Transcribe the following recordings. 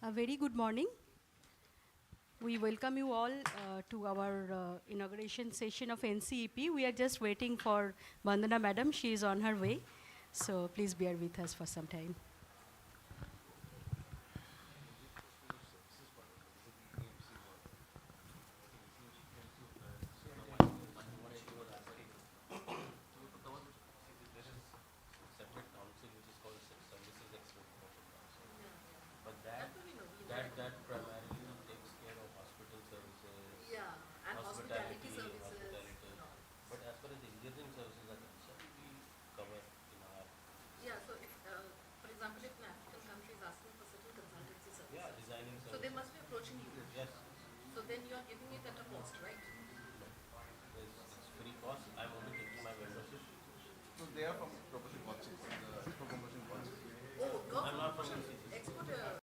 A very good morning. We welcome you all to our inauguration session of NCEP. We are just waiting for Vandana Madam. She is on her way. So please bear with us for some time. That primarily takes care of hospital services. Yeah, and hospitality services. Hospitality. But as far as engineering services are concerned, we cover in our. Yeah, so if, for example, if an African country is asking for certain consultancy services, Yeah, designing so they services. must be approaching you. Yes. So then you are giving it at a cost, right? No. It's free cost. I'm only taking my membership. So they are from promotion policy, the promotion policy. Oh, you're I'm not from from NCC. export.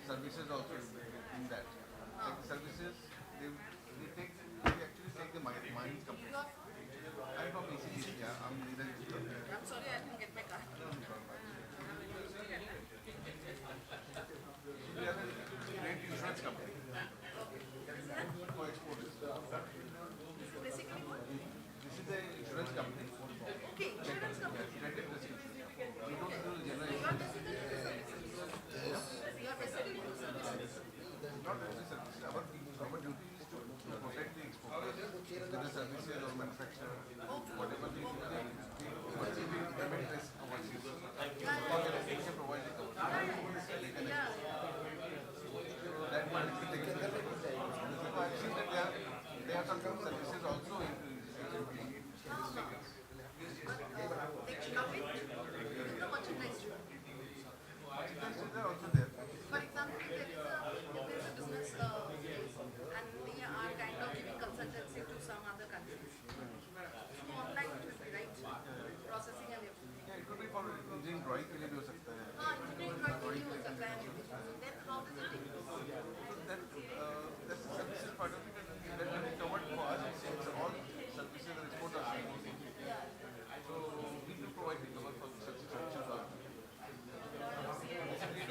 Services also in that. Like services, they actually take the mines company. You are from? I'm from ACDC, yeah. I'm leader. I'm sorry, I didn't get my card. We are a great insurance company for exporters. So basically what? This is the insurance company. Okay, insurance company. Credit risk insurance. We don't do the general You are insurance. basically into services. You are basically into services. Not only services. Our duty is to protect the exporters, whether services or manufacturer, whatever they do, we payment risk overseas. We can provide the coverage. Yeah. That part is taken care of. So I've seen that they have some services also into They come in to the merchandise. Merchandises are also there. For example, if there is a business and they are kind of giving consultancy to some other countries. So online it will be right, processing and everything. Yeah, it could be for engineering drawing के लिए भी हो सकता है. Engineering drawing हो सकता है. So then how does it take place? That's the services part of it. That will be covered for us. It's all services and export are same. So we do provide the cover for such services also. Basically,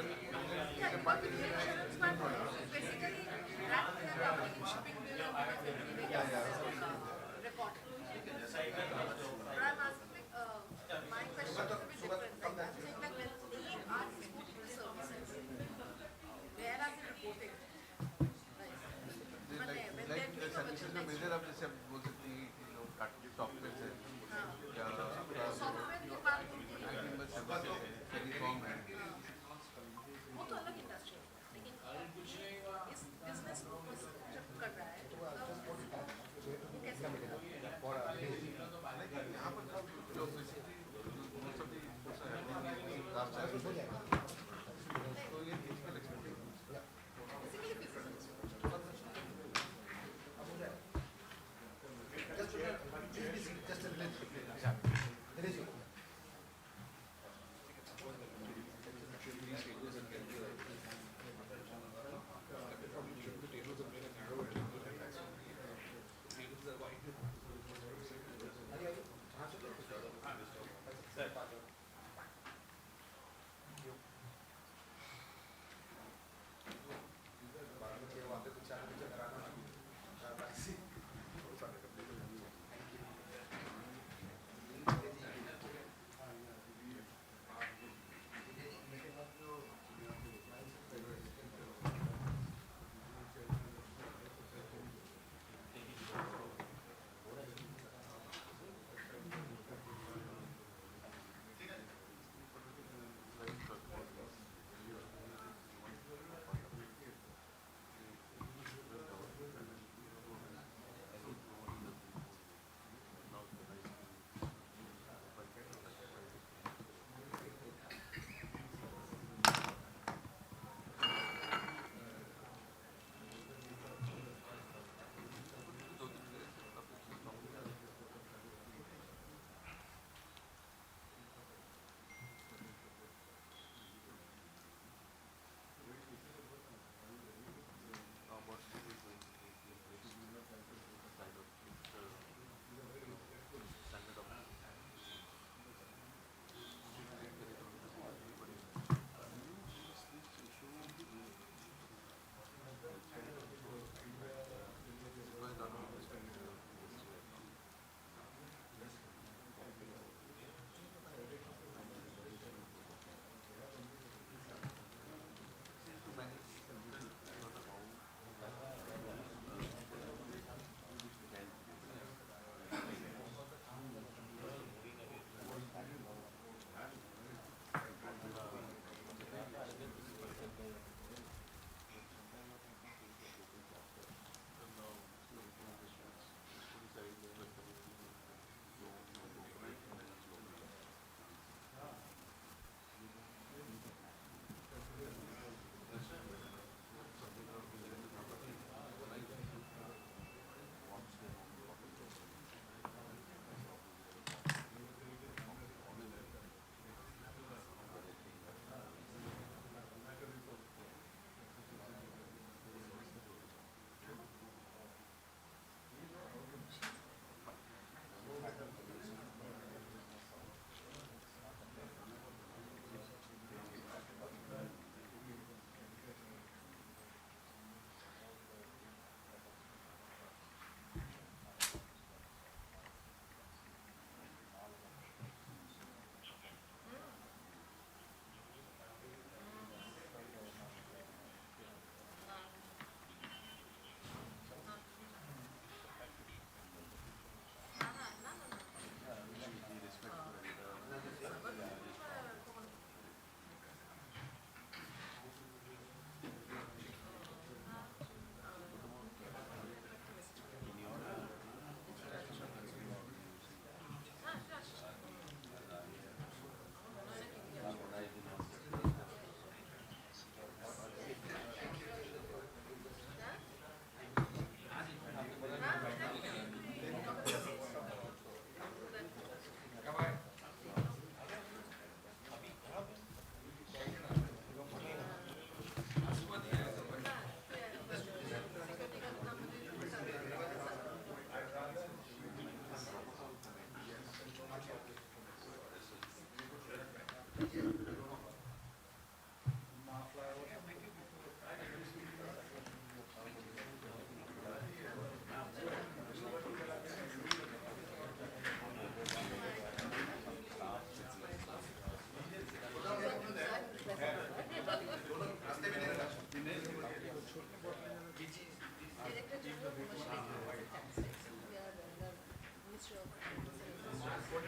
This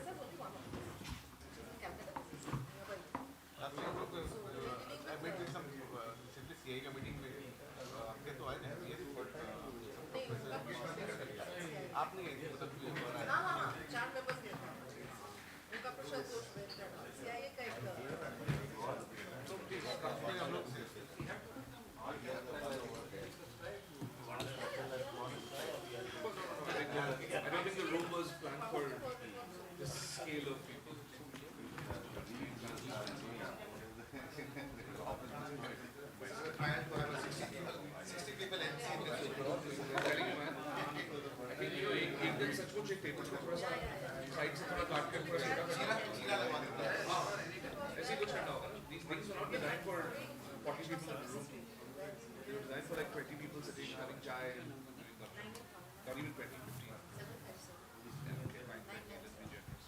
is only one of them. Calcutta, this is nearby. आप लोग I met with some recently CI का meeting में आपके तो आए थे yes but आप नहीं आए थे मतलब हाँ, 4 members गए थे. उनका प्रसाद जोश वेट है. CIA का एक तो प्लीज ट्रांसफर हम लोग I don't think the room was planned for this scale of people. trying to have a 60 people NCEP Telling you, man. I think you एक दिन सचमुच एक टेबल पे थोड़ा सा साइड से थोड़ा काट कर थोड़ा सीधा जीरा लगवा देते हैं हाँ ऐसे ही कुछ करना होगा. These things were not designed for 40 people in a room. They were designed for like 20 people sitting having chai and doing nothing. Not even 20, 15. Yeah, okay, fine. Let's be generous.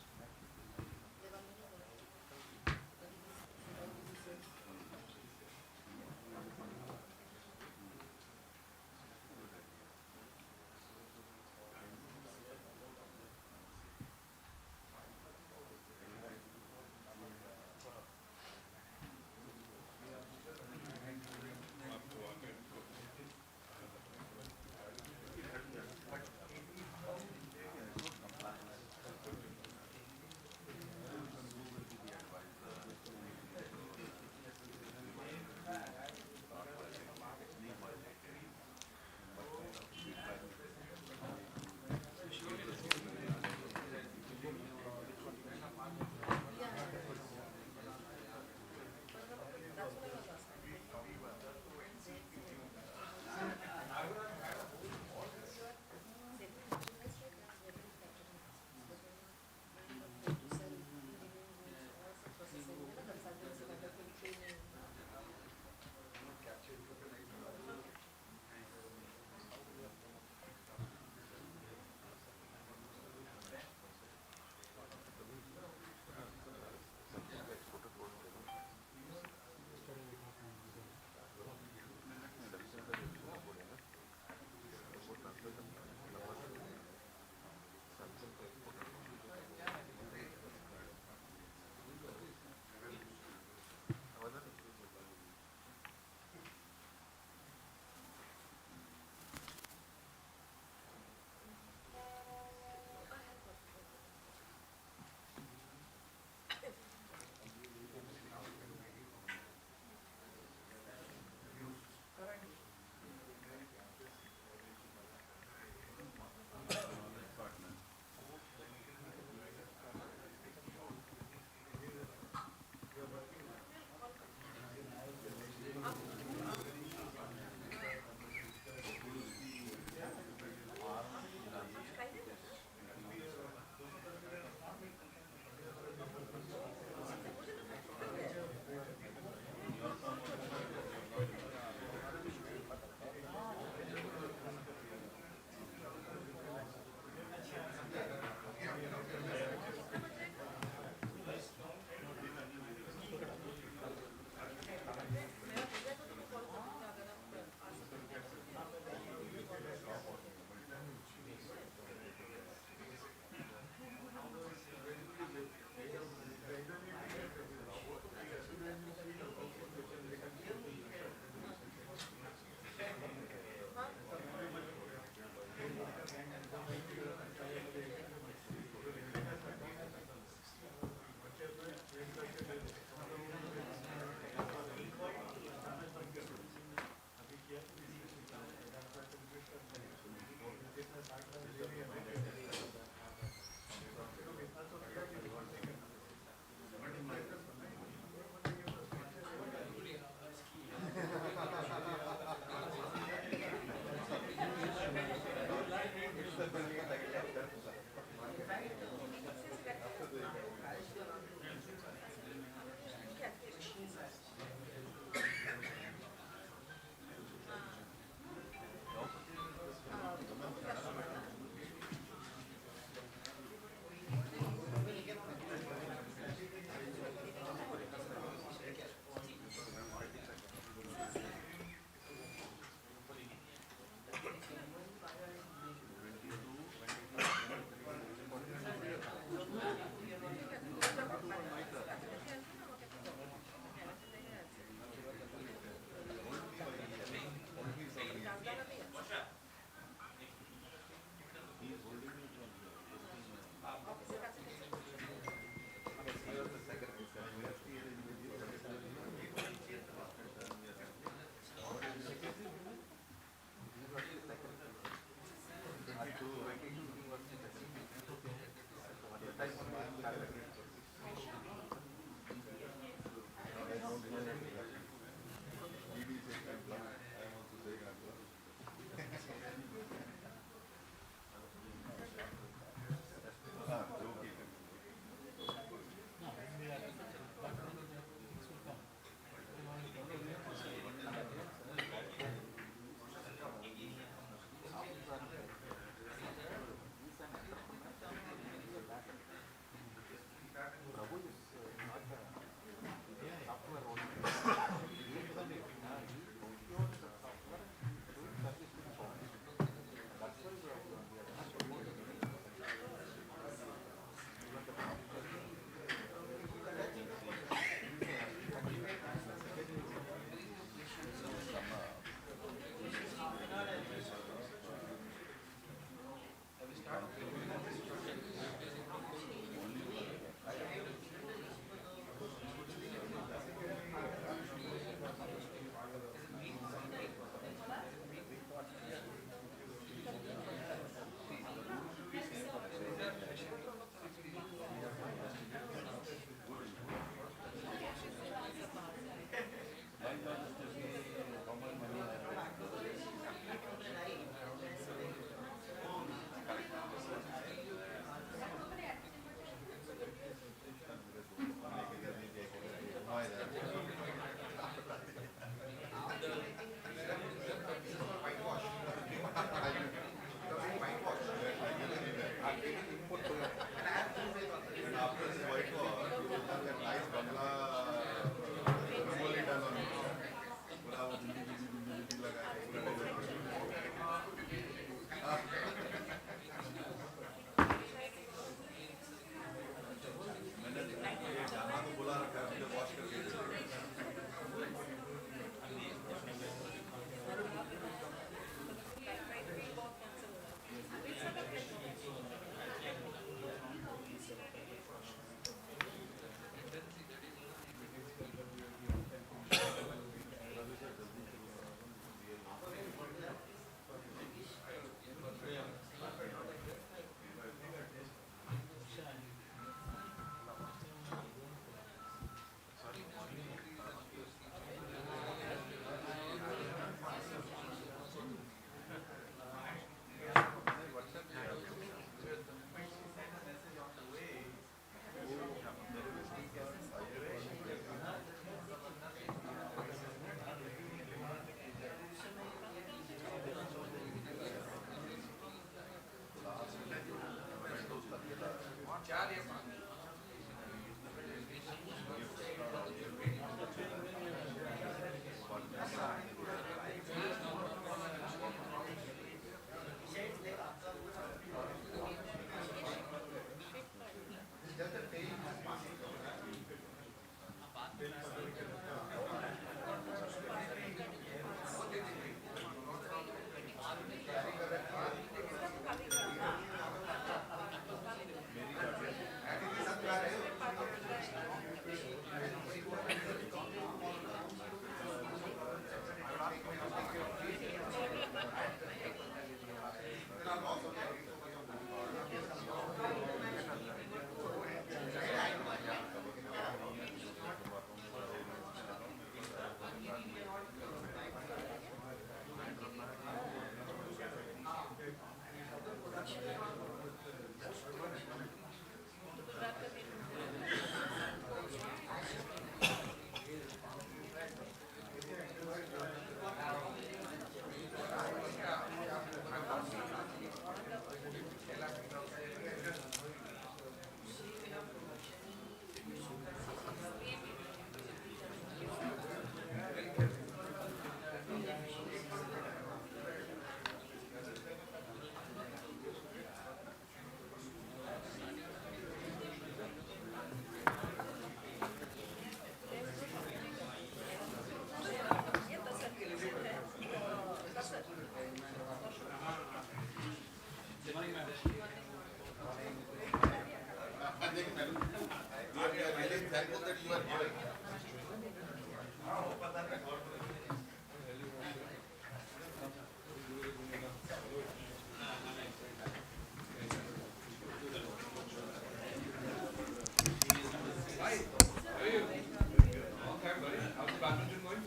Long time, buddy. How's the badminton going?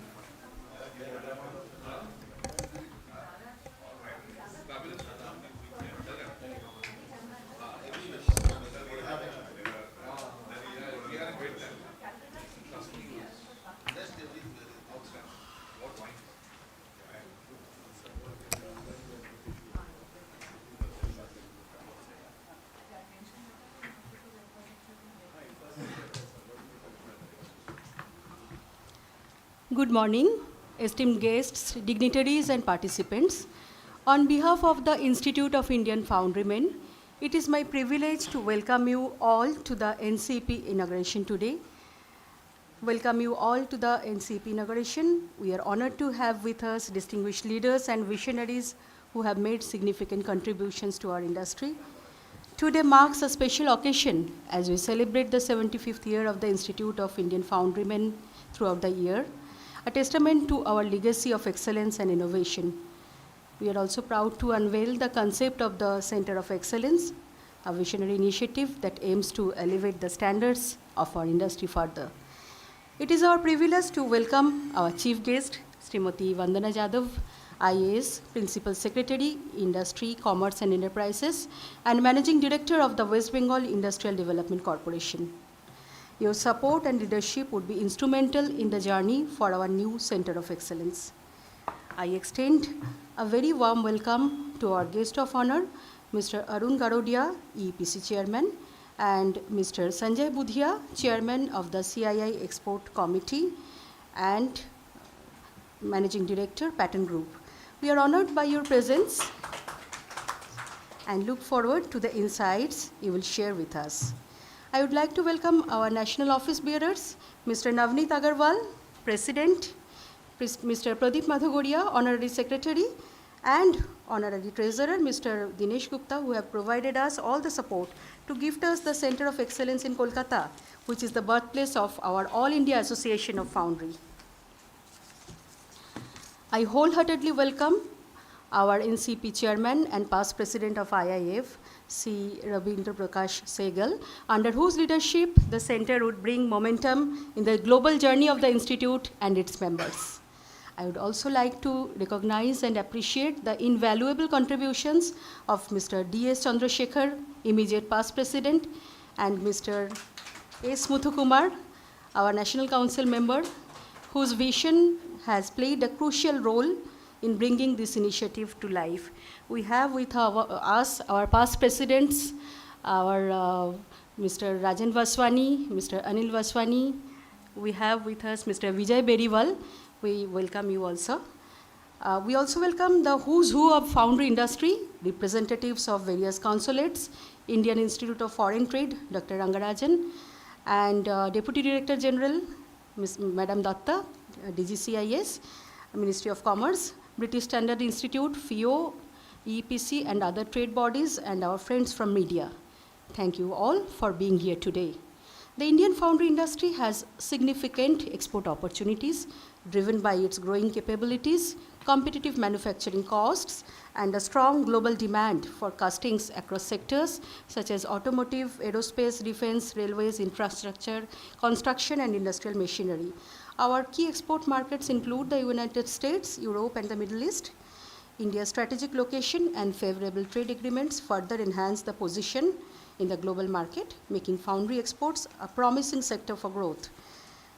Fabulous. We had a great time. Trust me, it was outstanding. What wine? Good morning, esteemed guests, dignitaries, and participants. On behalf of the Institute of Indian Foundrymen, it is my privilege to welcome you all to the NCEP inauguration today. Welcome you all to the NCEP inauguration. We are honored to have with us distinguished leaders and visionaries who have made significant contributions to our industry. Today marks a special occasion as we celebrate the 75th year of the Institute of Indian Foundrymen throughout the year, a testament to our legacy of excellence and innovation. We are also proud to unveil the concept of the Center of Excellence, a visionary initiative that aims to elevate the standards of our industry further. It is our privilege to welcome our chief guest, Srimati Vandana Jadhav, IAS, Principal Secretary, Industry, Commerce and Enterprises, and Managing Director of the West Bengal Industrial Development Corporation. Your support and leadership would be instrumental in the journey for our new Center of Excellence. I extend a very warm welcome to our guest of honor, Mr. Arun Garodia, EPC Chairman, and Mr. Sanjay Budhia, Chairman of the CII Export Committee and Managing Director, Pattern Group. We are honored by your presence and look forward to the insights you will share with us. I would like to welcome our national office bearers, Mr. Navneet Agarwal, President, Mr. Pradeep Madhugoria, Honorary Secretary, and Honorary Treasurer, Mr. Dinesh Gupta, who have provided us all the support to gift us the Center of Excellence in Kolkata, which is the birthplace of our All India Association of Foundry. I wholeheartedly welcome our NCP Chairman and past President of IIF, C. Rabindra Prakash Sehgal, under whose leadership the Center would bring momentum in the global journey of the Institute and its members. I would also like to recognize and appreciate the invaluable contributions of Mr. D.S. Chandrasekhar, immediate past President, and Mr. S. Muthukumar, our National Council member, whose vision has played a crucial role in bringing this initiative to life. We have with us our past presidents, our Mr. Rajan Vaswani, Mr. Anil Vaswani. We have with us Mr. Vijay Beriwal. We welcome you also. We also welcome the who's who of foundry industry, representatives of various consulates, Indian Institute of Foreign Trade, Dr. Rangarajan, and Deputy Director General, Madam Datta, DGCIS, Ministry of Commerce, British Standard Institute, FIO, EPC, and other trade bodies, and our friends from media. Thank you all for being here today. The Indian foundry industry has significant export opportunities driven by its growing capabilities, competitive manufacturing costs, and a strong global demand for castings across sectors such as automotive, aerospace, defense, railways, infrastructure, construction, and industrial machinery. Our key export markets include the United States, Europe, and the Middle East. India's strategic location and favorable trade agreements further enhance the position in the global market, making foundry exports a promising sector for growth.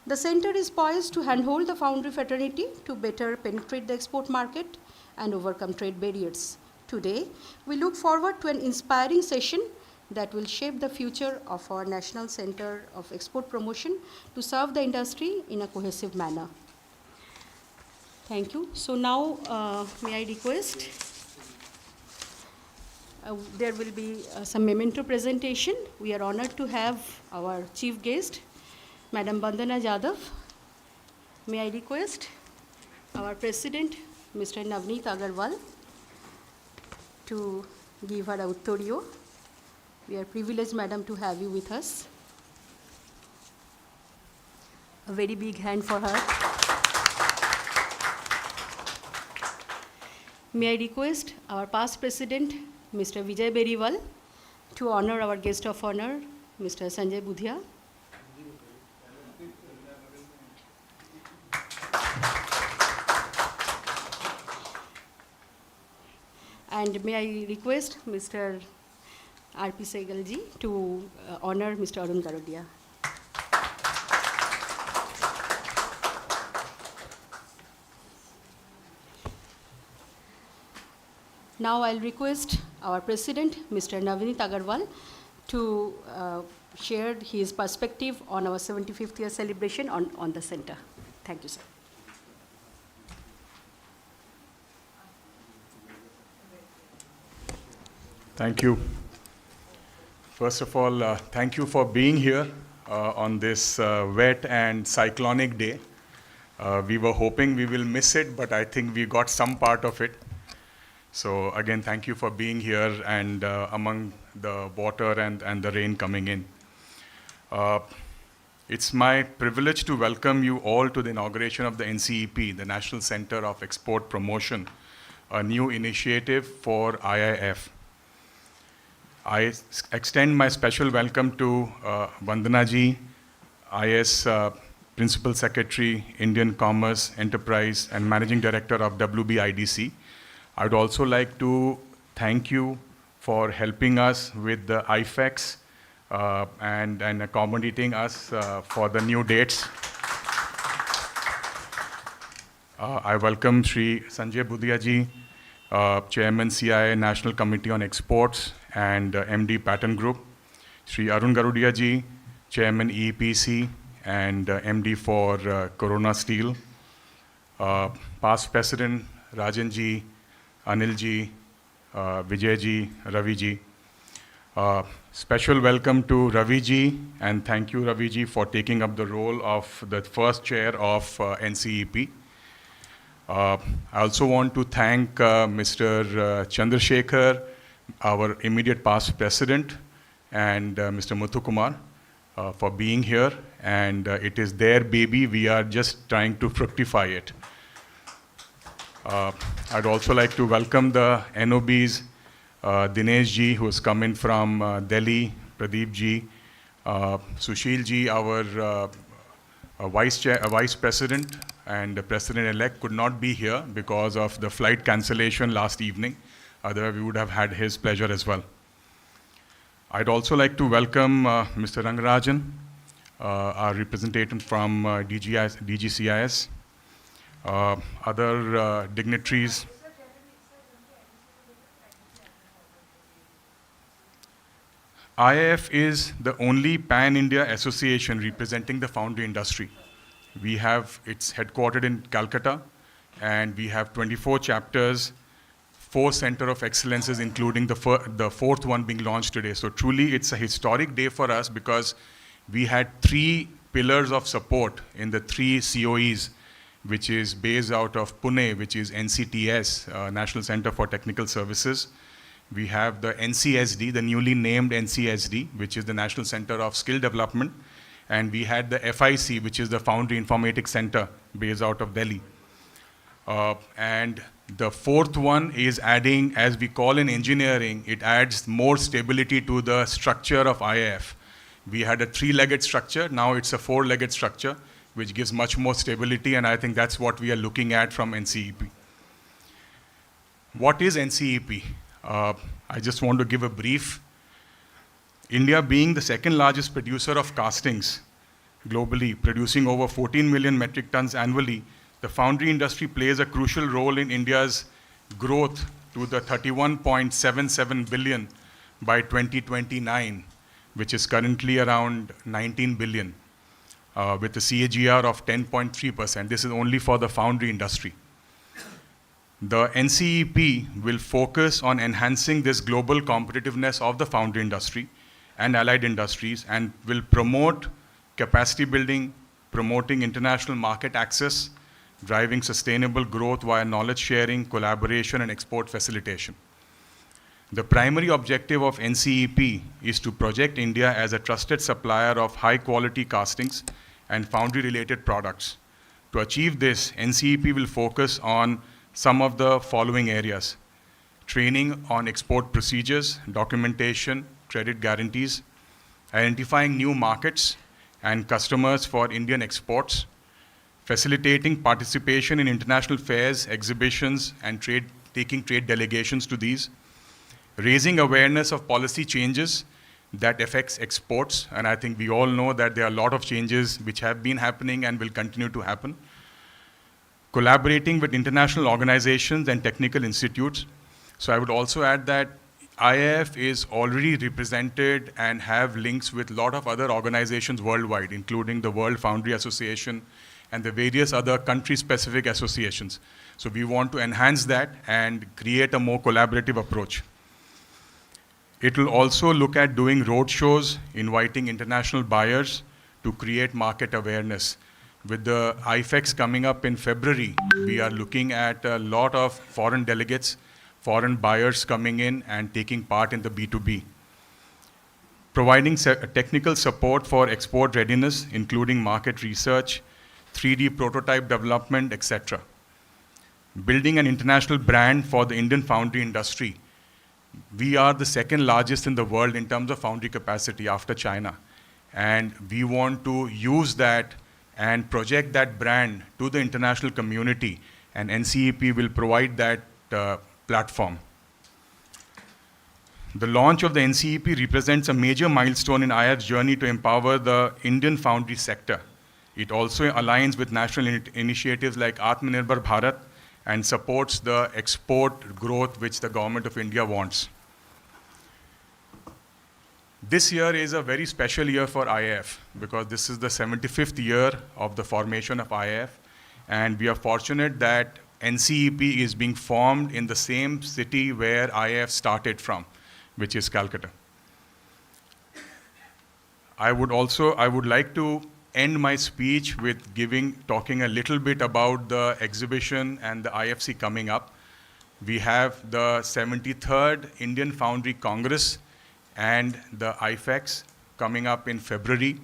The center is poised to handhold the foundry fraternity to better penetrate the export market and overcome trade barriers. Today, we look forward to an inspiring session that will shape the future of our National Center of Export Promotion to serve the industry in a cohesive manner. Thank you. So now, may I request, there will be some memento presentation. We are honored to have our chief guest, Madam Vandana Jadhav. May I request our President, Mr. Navneet Agarwal, to give her a Uttoriyo. We are privileged, madam, to have you with us. A very big hand for her. May I request our past president, Mr. Vijay Beriwal, to honor our guest of honor, Mr. Sanjay Budhia. And may I request Mr. R.P. Sehgal ji to honor Mr. Arun Garodia. Now I'll request our president, Mr. Navneet Agarwal, to share his perspective on our 75th year celebration on the center. Thank you, sir. Thank you. First of all, thank you for being here on this wet and cyclonic day. We were hoping we will miss it, but I think we got some part of it. So again, thank you for being here and among the water and the rain coming in. It's my privilege to welcome you all to the inauguration of the NCEP, the National Center of Export Promotion, a new initiative for IIF. I extend my special welcome to Vandana ji, IS Principal Secretary, Indian Commerce, Enterprise, and Managing Director of WBIDC. I would also like to thank you for helping us with the IFEX and accommodating us for the new dates. I welcome Shri Sanjay Budhia ji, Chairman CIA National Committee on Exports and MD Pattern Group, Shri Arun Garodia ji, Chairman EPC and MD for Corona Steel, past President Rajan ji, Anil ji, Vijay ji, Ravi ji. Special welcome to Ravi ji, and thank you, Ravi ji, for taking up the role of the first chair of NCEP. I also want to thank Mr. Chandrasekhar, our immediate past president, and Mr. Muthukumar for being here. And it is their baby. We are just trying to fructify it. I'd also like to welcome the NOBs, Dinesh ji, who has come in from Delhi, Pradeep ji, Sushil ji, our vice president and president-elect, could not be here because of the flight cancellation last evening. Otherwise, we would have had his pleasure as well. I'd also like to welcome Mr. Rangarajan, our representative from DGCIS, other dignitaries. IIF is the only pan-India association representing the foundry industry. It's headquartered in Calcutta, and we have 24 chapters, 4 Center of Excellences, including the fourth one being launched today. So truly, it's a historic day for us because we had 3 pillars of support in the 3 COEs, which is based out of Pune, which is NCTS, National Center for Technical Services. We have the NCSD, the newly named NCSD, which is the National Center of Skill Development. And we had the FIC, which is the Foundry Informatics Center, based out of Delhi. And the fourth one is adding, as we call in engineering, it adds more stability to the structure of IIF. We had a 3-legged structure, now it's a 4-legged structure, which gives much more stability, and I think that's what we are looking at from NCEP. What is NCEP? I just want to give a brief. India being the second largest producer of castings globally, producing over 14 million metric tons annually, the foundry industry plays a crucial role in India's growth to the 31.77 billion by 2029, which is currently around 19 billion, with a CAGR of 10.3%. This is only for the foundry industry. The NCEP will focus on enhancing this global competitiveness of the foundry industry and allied industries, and will promote capacity building, promoting international market access, driving sustainable growth via knowledge sharing, collaboration, and export facilitation. The primary objective of NCEP is to project India as a trusted supplier of high-quality castings and foundry-related products. To achieve this, NCEP will focus on some of the following areas: training on export procedures, documentation, credit guarantees, identifying new markets and customers for Indian exports, facilitating participation in international fairs, exhibitions, and taking trade delegations to these, raising awareness of policy changes that affects exports, and I think we all know that there are a lot of changes which have been happening and will continue to happen, collaborating with international organizations and technical institutes. So I would also add that IIF is already represented and have links with a lot of other organizations worldwide, including the World Foundry Association and the various other country-specific associations. So we want to enhance that and create a more collaborative approach. It will also look at doing road shows, inviting international buyers to create market awareness. With the IFEX coming up in February, we are looking at a lot of foreign delegates, foreign buyers coming in and taking part in the B2B. Providing technical support for export readiness, including market research, 3D prototype development, etc. Building an international brand for the Indian foundry industry. We are the second largest in the world in terms of foundry capacity after China. And we want to use that and project that brand to the international community, and NCEP will provide that platform. The launch of the NCEP represents a major milestone in IIF's journey to empower the Indian foundry sector. It also aligns with national initiatives like Atmanirbhar Bharat and supports the export growth which the government of India wants. This year is a very special year for IIF because this is the 75th year of the formation of IIF, and we are fortunate that NCEP is being formed in the same city where IIF started from, which is Calcutta. I would like to end my speech with talking a little bit about the exhibition and the IFC coming up. We have the 73rd Indian Foundry Congress and the IFEX coming up in February,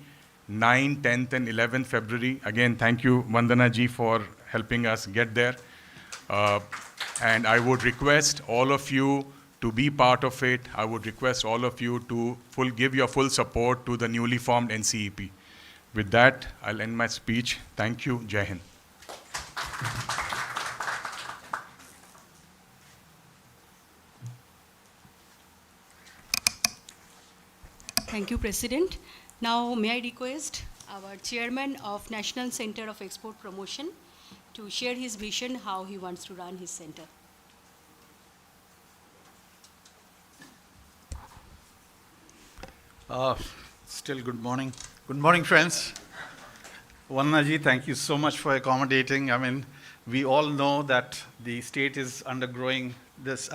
9th, 10th, and 11th February. Again, thank you, Vandana ji, for helping us get there. And I would request all of you to be part of it. I would request all of you to give your full support to the newly formed NCEP. With that, I'll end my speech. Thank you. Jai Hind. Thank you, President. Now, may I request our Chairman of National Center of Export Promotion to share his vision, how he wants to run his center. Still good morning. Good morning, friends. Vandana ji, thank you so much for accommodating. I mean, we all know that the state is undergoing this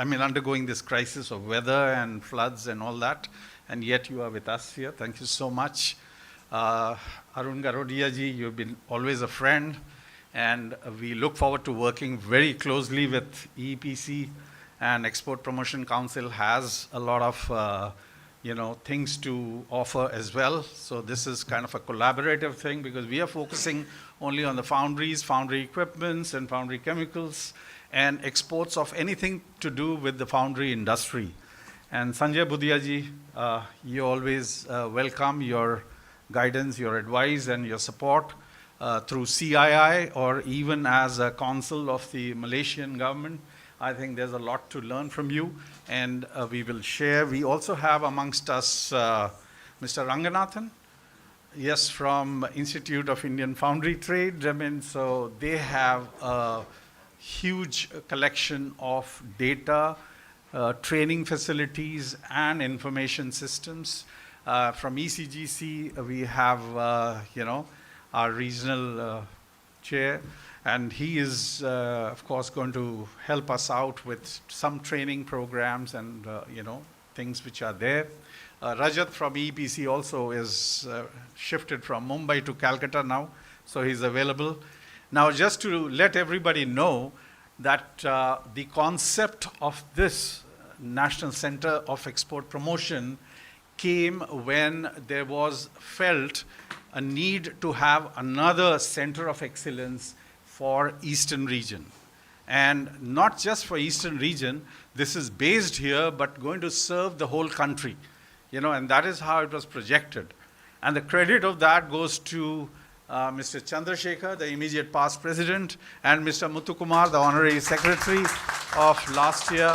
crisis of weather and floods and all that, and yet you are with us here. Thank you so much. Arun Garodia ji, you've been always a friend, and we look forward to working very closely with EPC, and Export Promotion Council has a lot of things to offer as well. So this is kind of a collaborative thing because we are focusing only on the foundries, foundry equipments, and foundry chemicals, and exports of anything to do with the foundry industry. And Sanjay Budia ji, you always welcome your guidance, your advice, and your support through CII or even as a consul of the Malaysian government. I think there's a lot to learn from you, and we will share. We also have amongst us Mr. Ranganathan, yes, from Institute of Indian Foundry Trade. I mean, so they have a huge collection of data, training facilities, and information systems. From ECGC, we have, our regional chair, and he is, of course, going to help us out with some training programs and, things which are there. Rajat from EPC also is shifted from Mumbai to Calcutta now, so he's available. Now, just to let everybody know that the concept of this National Center of Export Promotion came when there was felt a need to have another center of excellence for Eastern region. And not just for Eastern region, this is based here, but going to serve the whole country, and that is how it was projected. And the credit of that goes to Mr. Chandrasekhar, the immediate past president, and Mr. Muthukumar, the honorary secretary of last year,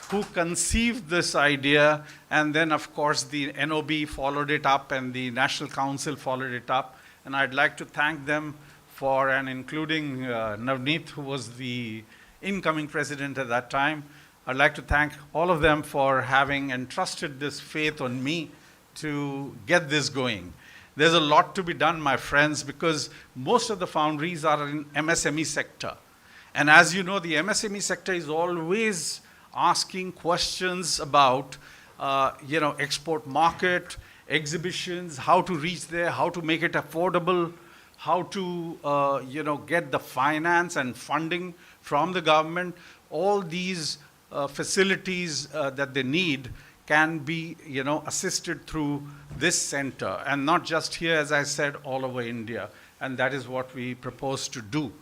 who conceived this idea, and then of course the NOB followed it up and the National Council followed it up. And I'd like to thank them for, and including Navneet, who was the incoming president at that time. I'd like to thank all of them for having entrusted this faith on me to get this going. There's a lot to be done, my friends, because most of the foundries are in MSME sector. And as you know, the MSME sector is always asking questions about, export market, exhibitions, how to reach there, how to make it affordable, how to, get the finance and funding from the government. All these facilities that they need can be, assisted through this center, and not just here, as I said, all over India. And that is what we propose to do.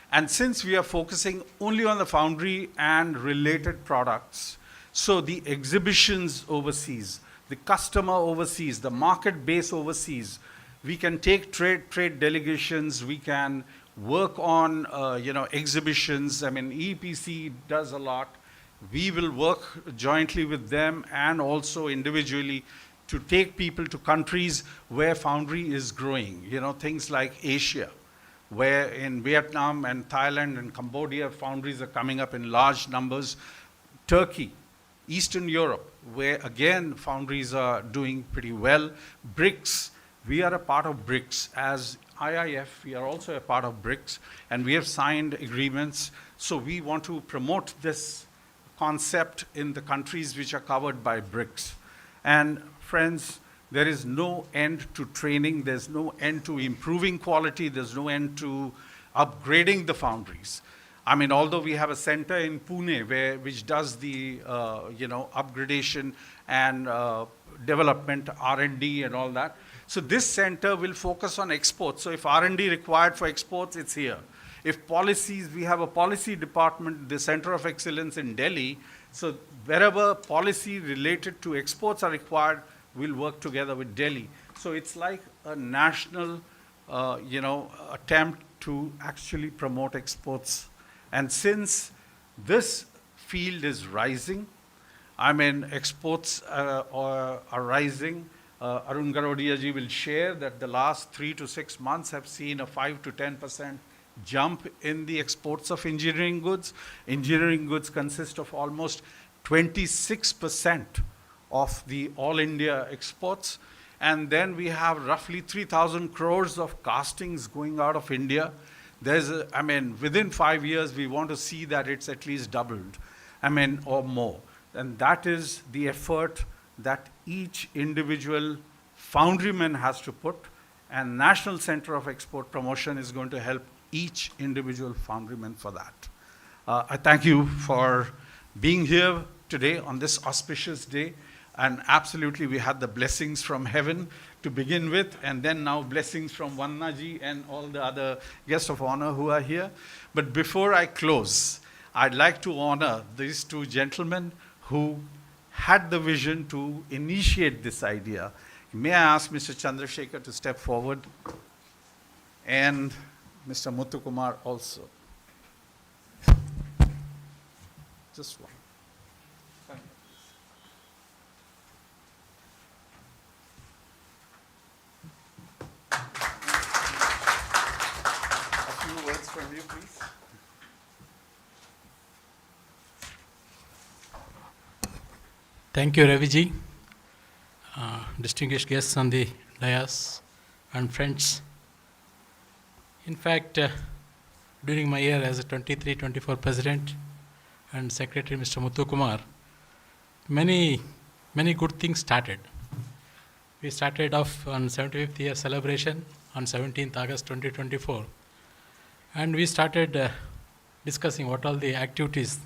And since we are focusing only on the foundry and related products, so the exhibitions overseas, the customer overseas, the market base overseas, we can take trade delegations, we can work on, exhibitions. I mean, EPC does a lot. We will work jointly with them and also individually to take people to countries where foundry is growing, things like Asia, where in Vietnam and Thailand and Cambodia, foundries are coming up in large numbers. Turkey, Eastern Europe, where again, foundries are doing pretty well. BRICS, we are a part of BRICS. As IIF, we are also a part of BRICS, and we have signed agreements. So we want to promote this concept in the countries which are covered by BRICS. And friends, there is no end to training, there's no end to improving quality, there's no end to upgrading the foundries. I mean, although we have a center in Pune which does the upgradation and development, R&D and all that. So this center will focus on exports. So if R&D required for exports, it's here. If policies, we have a policy department, the Center of Excellence in Delhi. So wherever policy related to exports are required, we'll work together with Delhi. So it's like a national, attempt to actually promote exports. And since this field is rising, I mean, exports are rising. Arun Garodia ji will share that the last 3 to 6 months have seen a 5 to 10% jump in the exports of engineering goods. Engineering goods consist of almost 26% of the all India exports. And then we have roughly 3,000 crores of castings going out of India. Within 5 years, we want to see that it's at least doubled, or more. And that is the effort that each individual foundryman has to put, and National Center of Export Promotion is going to help each individual foundryman for that. I thank you for being here today on this auspicious day, and absolutely we had the blessings from heaven to begin with, and then now blessings from Vanna ji and all the other guests of honor who are here. But before I close, I'd like to honor these two gentlemen who had the vision to initiate this idea. May I ask Mr. Chandrasekhar to step forward, and Mr. Muthukumar also. Just one. Thank you. A few words from you, please. Thank you, Raviji. Distinguished guests on the dais and friends. In fact, during my year as a 23-24 president and secretary, Mr. Muthukumar, many good things started. We started off on 75th year celebration on 17th August 2024, and we started discussing what all the activities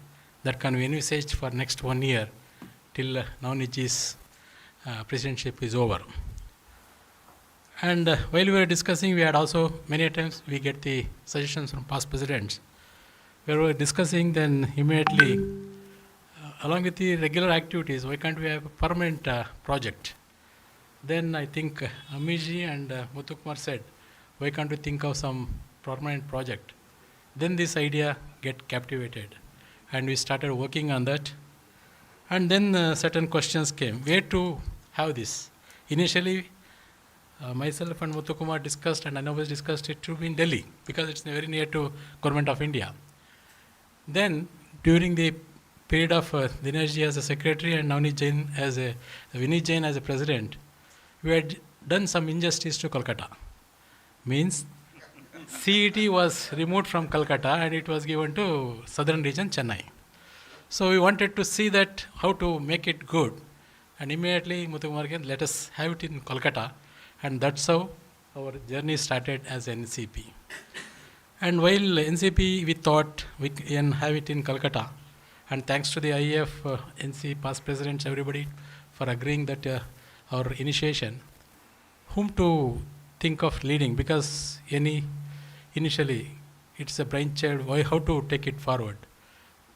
that can be envisaged for next 1 year till Navnitji's presidentship is over. And while we were discussing, we had also many times we get the suggestions from past presidents. We were discussing, then immediately, along with the regular activities, why can't we have a permanent project? Then I think Amiji and Muthukumar said, why can't we think of some permanent project? Then this idea get captivated, and we started working on that. And then certain questions came, where to have this? Initially, myself and Muthukumar discussed, and Anubhav discussed it to be in Delhi, because it's very near to Government of India. Then, during the period of Dinesh as a secretary and Vinit Jain as a president, we had done some injustice to Kolkata. Means, CET was removed from Calcutta and it was given to southern region, Chennai. So we wanted to see that, how to make it good. And immediately Muthukumar said, let us have it in Kolkata. And that's how our journey started as NCEP. And while NCEP, we thought we can have it in Calcutta. And thanks to the IAF, NCEP past presidents, everybody, for agreeing that our initiation, whom to think of leading, because initially it's a brainchild, how to take it forward.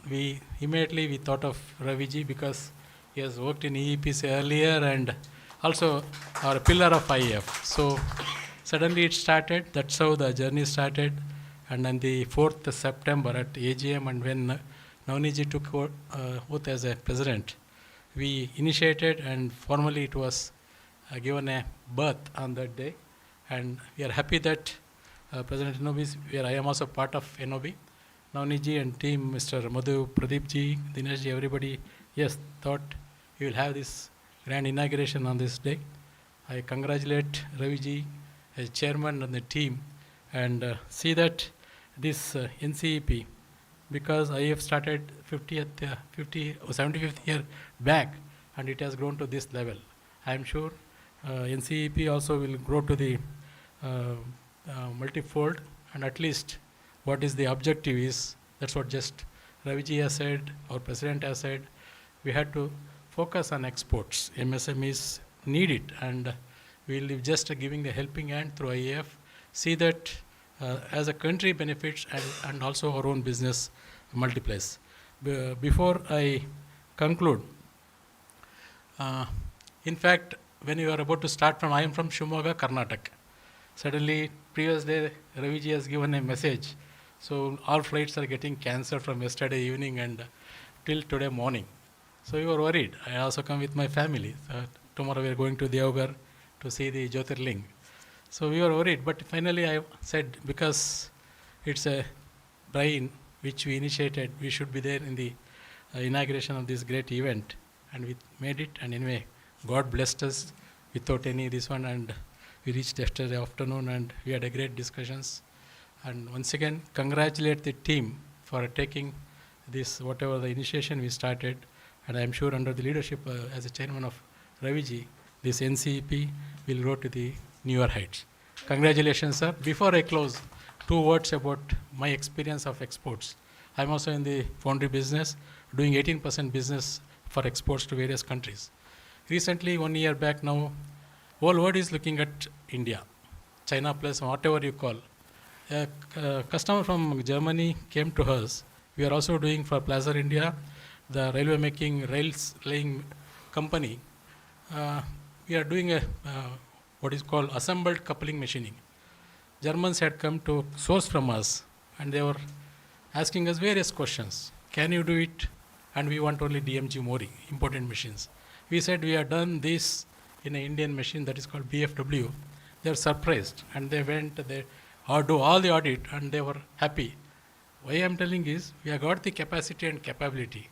We immediately thought of Raviji, because he has worked in EEPs earlier and also our pillar of IAF. So suddenly it started, that's how the journey started. And on the 4th September at AGM, and when Navniji took oath as a president, we initiated, and formally it was given a birth on that day. And we are happy that President NOB, where I am also part of NOB, Navniji and team, Mr. Madhu, Pradeepji, Dineshji, everybody, yes, thought we will have this grand inauguration on this day. I congratulate Raviji as chairman and the team, and see that this NCEP, because I have started 75th year back, and it has grown to this level. I am sure NCEP also will grow to the multifold, and at least what is the objective is, that's what just Raviji has said, our president has said, we had to focus on exports. MSMEs need it, and we will be just giving the helping hand through IAF, see that as a country benefits, and also our own business multiplies. Before I conclude, in fact, when you are about to start from, I am from Shimoga, Karnataka. Suddenly, previous day, Raviji has given a message. So all flights are getting cancelled from yesterday evening and till today morning. So we were worried. I also come with my family. Tomorrow we are going to Deoghar to see the Jyotirling. So we were worried, but finally I said, because it's a brain which we initiated, we should be there in the inauguration of this great event. And we made it, and anyway, God blessed us without any this one, and we reached yesterday afternoon and we had a great discussions. And once again, congratulate the team for taking this, whatever the initiation we started. And I am sure under the leadership as a chairman of Raviji, this NCEP will grow to the newer heights. Congratulations, sir. Before I close, 2 words about my experience of exports. I am also in the foundry business, doing 18% business for exports to various countries. Recently, 1 year back now, whole world is looking at India, China plus whatever you call. A customer from Germany came to us. We are also doing for Plaza India, the railway making rails laying company. We are doing a what is called assembled coupling machining. Germans had come to source from us, and they were asking us various questions. Can you do it? And we want only DMG Mori, imported machines. We said we have done this in an Indian machine that is called BFW. They were surprised, and they went, they do all the audit, and they were happy. Why I am telling is, we have got the capacity and capability,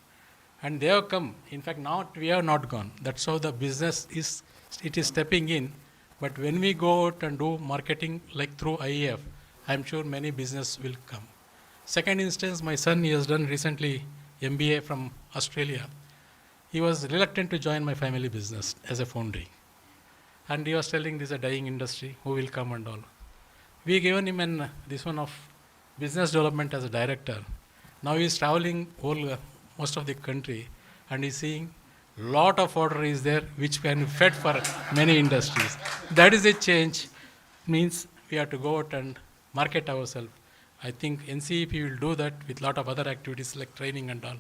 and they have come. In fact, we have not gone. That's how the business is, it is stepping in. But when we go out and do marketing like through IAF, I am sure many business will come. Second instance, my son, he has done recently MBA from Australia. He was reluctant to join my family business as a foundry. And he was telling this is a dying industry, who will come and all. We given him this one of business development as a director. Now he is traveling most of the country, and he is seeing lot of order is there which can be fed for many industries. That is a change, means we have to go out and market ourselves. I think NCEP will do that with lot of other activities like training and all.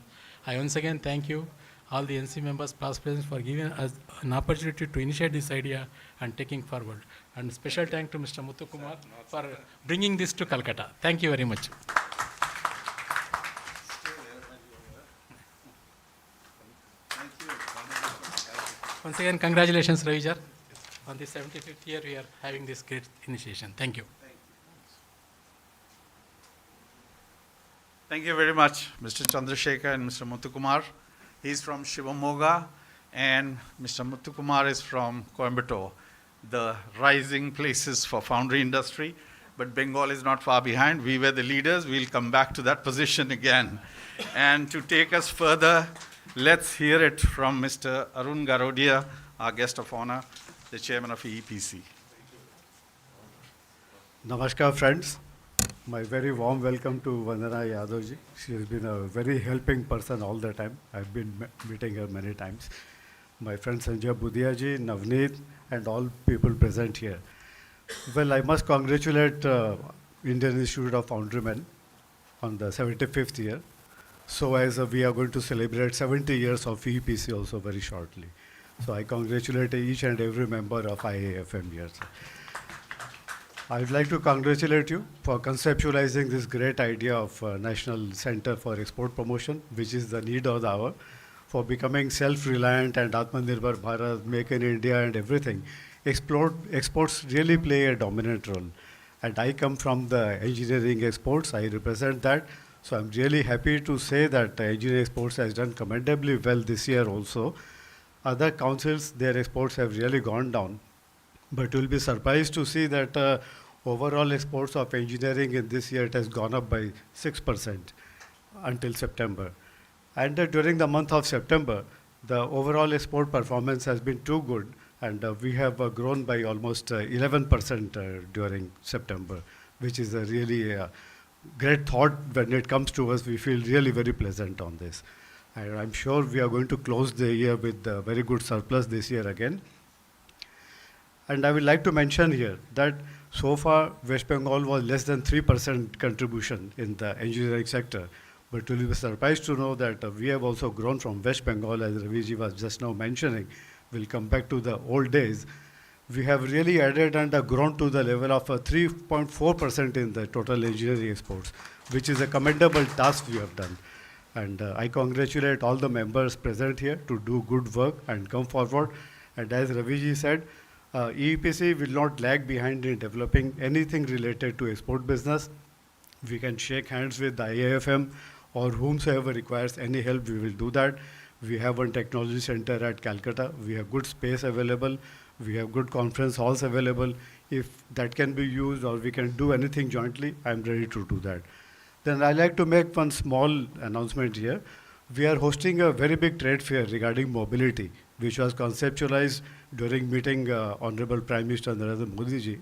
I once again thank you, all the NC members, past presidents, for giving us an opportunity to initiate this idea and taking forward. And special thank to Mr. Muthu Kumar for bringing this to Calcutta. Thank you very much. Once again, congratulations, Ravijar. On the 75th year, we are having this great initiation. Thank you. Thank you very much, Mr. Chandrasekhar and Mr. Muthukumar. He's from Shivamoga, and Mr. Muthukumar is from Coimbatore, the rising places for foundry industry. But Bengal is not far behind. We were the leaders. We'll come back to that position again. And to take us further, let's hear it from Mr. Arun Garodia, our guest of honor, the chairman of EEPC. Namaskar, friends. My very warm welcome to Vandana Yadavji. She has been a very helping person all the time. I've been meeting her many times. My friend Sanjay Budhiaji, Navneet, and all people present here. Well, I must congratulate Indian Institute of Foundrymen on the 75th year. So as we are going to celebrate 70 years of EPC also very shortly. So I congratulate each and every member of IAFM here. I would like to congratulate you for conceptualizing this great idea of National Center for Export Promotion, which is the need of the hour, for becoming self-reliant and Atmanirbhar Bharat, Make in India and everything. Exports really play a dominant role. And I come from the engineering exports, I represent that. So I'm really happy to say that engineering exports has done commendably well this year also. Other councils, their exports have really gone down. But you'll be surprised to see that overall exports of engineering in this year, it has gone up by 6% until September. And during the month of September, the overall export performance has been too good, and we have grown by almost 11% during September, which is a really great thought. When it comes to us, we feel really very pleasant on this. And I'm sure we are going to close the year with a very good surplus this year again. And I would like to mention here that so far West Bengal was less than 3% contribution in the engineering sector. But you'll be surprised to know that we have also grown from West Bengal, as Raviji was just now mentioning. We'll come back to the old days. We have really added and grown to the level of 3.4% in the total engineering exports, which is a commendable task we have done. And I congratulate all the members present here to do good work and come forward. And as Raviji said, EEPC will not lag behind in developing anything related to export business. We can shake hands with the IAFM or whomsoever requires any help, we will do that. We have one technology center at Calcutta. We have good space available. We have good conference halls available. If that can be used or we can do anything jointly, I'm ready to do that. Then I'd like to make one small announcement here. We are hosting a very big trade fair regarding mobility, which was conceptualized during meeting Honorable Prime Minister Narendra Modi ji.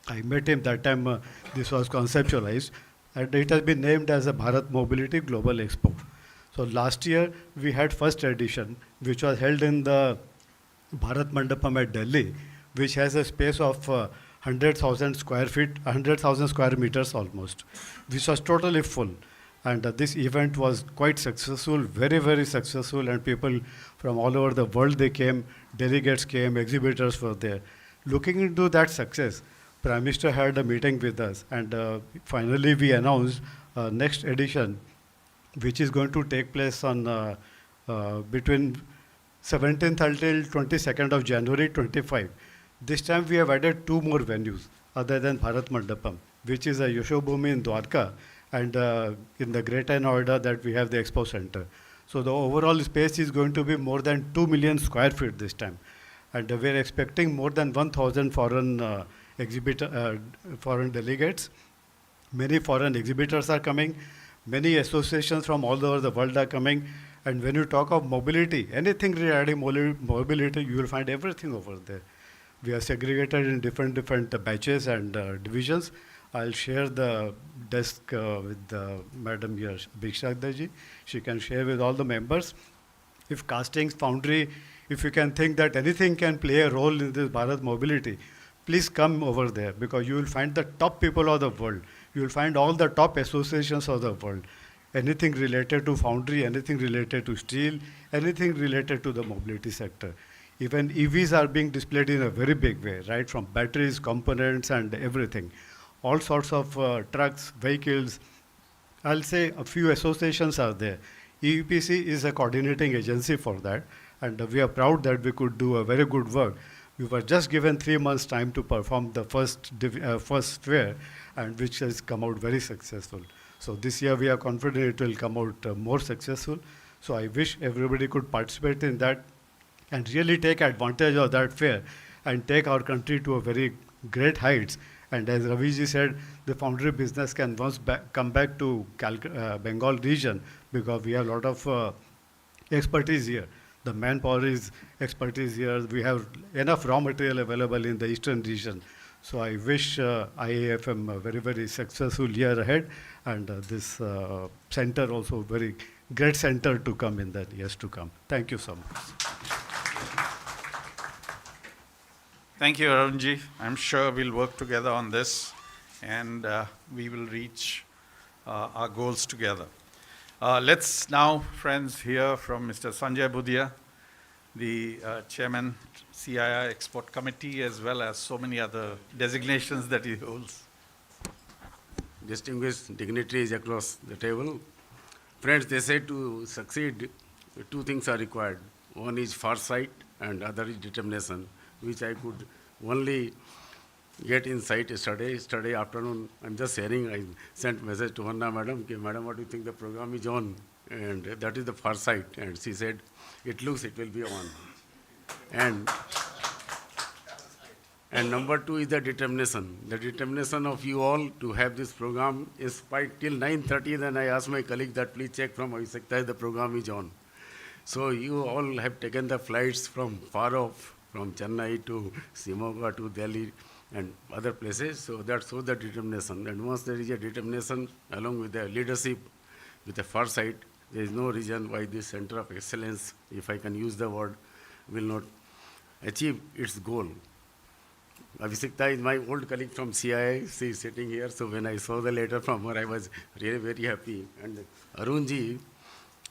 I met him that time, this was conceptualized, and it has been named as a Bharat Mobility Global Expo. So last year, we had first edition, which was held in the Bharat Mandapam at Delhi, which has a space of 100,000 square feet, 100,000 square meters almost, which was totally full. And this event was quite successful, very, very successful, and people from all over the world, they came, delegates came, exhibitors were there. Looking into that success, Prime Minister had a meeting with us, and finally we announced next edition, which is going to take place on between 17th until 22nd of January 25. This time we have added 2 more venues other than Bharat Mandapam, which is a Yashobhumi in Dwarka, and in the Greater Noida that we have the Expo Center. So the overall space is going to be more than 2 million square feet this time. And we're expecting more than 1,000 foreign foreign delegates. Many foreign exhibitors are coming. Many associations from all over the world are coming. And when you talk of mobility, anything regarding mobility, you will find everything over there. We are segregated in different batches and divisions. I'll share the desk with Madam here, Bhikshakdaji. She can share with all the members. If castings, foundry, if you can think that anything can play a role in this Bharat mobility, please come over there, because you will find the top people of the world. You will find all the top associations of the world. Anything related to foundry, anything related to steel, anything related to the mobility sector. Even EVs are being displayed in a very big way, right? From batteries, components, and everything. All sorts of trucks, vehicles. I'll say a few associations are there. EUPC is a coordinating agency for that, and we are proud that we could do a very good work. We were just given 3 months' time to perform the first fair, and which has come out very successful. So this year we are confident it will come out more successful. So I wish everybody could participate in that and really take advantage of that fair and take our country to a very great heights. And as Raviji said, the foundry business can once come back to Bengal region, because we have a lot of expertise here. The manpower is expertise here. We have enough raw material available in the eastern region. So I wish IAFM a very, very successful year ahead, and this center also very great center to come in the years to come. Thank you so much. Thank you, Arunji. I'm sure we'll work together on this, and we will reach our goals together. Let's now, friends, hear from Mr. Sanjay Budia, the Chairman, CII Export Committee, as well as so many other designations that he holds. Distinguished dignitaries across the table. Friends, they say to succeed, 2 things are required. One is foresight and other is determination, which I could only get insight yesterday afternoon. I'm just sharing, I sent message to Vanna madam, okay, madam, what do you think the program is on? And that is the foresight. And she said, it looks it will be on. And number 2 is the determination. The determination of you all to have this program in spite till 9:30. Then I asked my colleague that please check from Avisekta the program is on. So you all have taken the flights from far off, from Chennai to Shimoga to Delhi and other places. So that shows the determination. And once there is a determination along with the leadership, with the foresight, there is no reason why this center of excellence, if I can use the word, will not achieve its goal. Avisekta is my old colleague from CII. She is sitting here. So when I saw the letter from her, I was really very happy. And Arunji,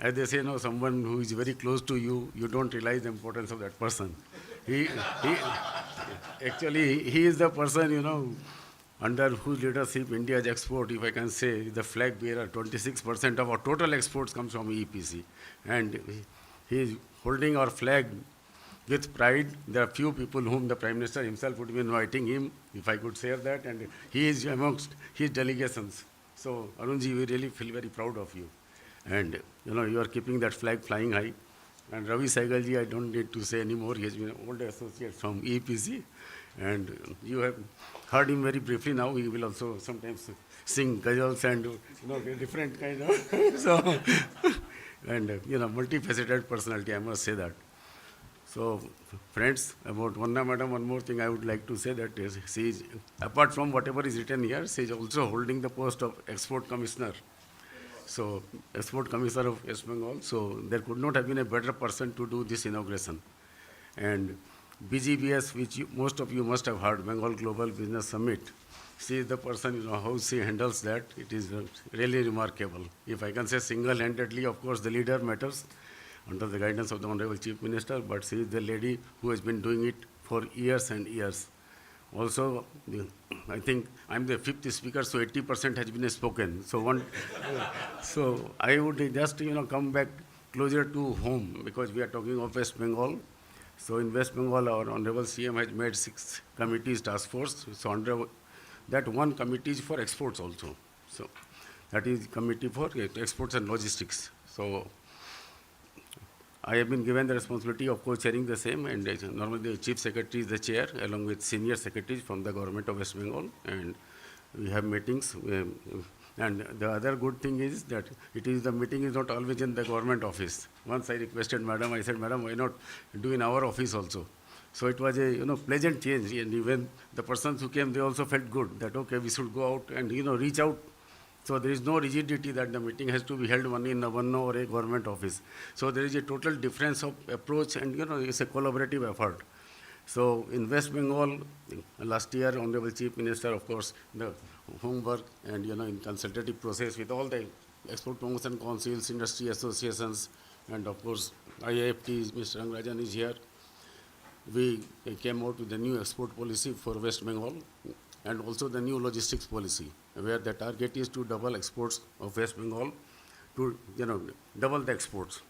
as they say, someone who is very close to you, you don't realize the importance of that person. Actually, he is the person, under whose leadership India's export, if I can say, the flag bearer. 26% of our total exports comes from EPC. And he is holding our flag with pride. There are few people whom the Prime Minister himself would be inviting him, if I could say that, and he is amongst his delegations. So, Arunji, we really feel very proud of you. And, you are keeping that flag flying high. And Ravi Saigalji, I don't need to say anymore. He has been an old associate from EPC. And you have heard him very briefly now. He will also sometimes sing ghazals and, different kind of, so, and, multifaceted personality, I must say that. So, friends, about Vanna madam, one more thing I would like to say that she is, apart from whatever is written here, she is also holding the post of Export Commissioner. So, Export Commissioner of West Bengal. So, there could not have been a better person to do this inauguration. And BGBS, which most of you must have heard, Bengal Global Business Summit, she is the person, how she handles that. It is really remarkable. If I can say single-handedly, of course, the leader matters under the guidance of the Honorable Chief Minister, but she is the lady who has been doing it for years and years. Also, I think I'm the 5th speaker, so 80% has been spoken. So so I would just come back closer to home, because we are talking of West Bengal. So in West Bengal, our Honorable CM has made 6 committees, task force. So under that, 1 committee is for exports also. So that is committee for exports and logistics. So I have been given the responsibility of co-chairing the same, and normally the Chief Secretary is the chair, along with senior secretaries from the government of West Bengal, and we have meetings. And the other good thing is that the meeting is not always in the government office. Once I requested madam, I said, madam, why not do in our office also? So it was a pleasant change, and even the persons who came, they also felt good that, okay, we should go out and reach out So there is no rigidity that the meeting has to be held only in one or a government office. So there is a total difference of approach, and it's a collaborative effort. So in West Bengal, last year, Honorable Chief Minister, of course, the homework and in consultative process with all the export promotion councils, industry associations, and of course IIFT, Mr. Rangarajan is here. We came out with the new export policy for West Bengal and also the new logistics policy, where the target is to double exports of West Bengal to double the exports.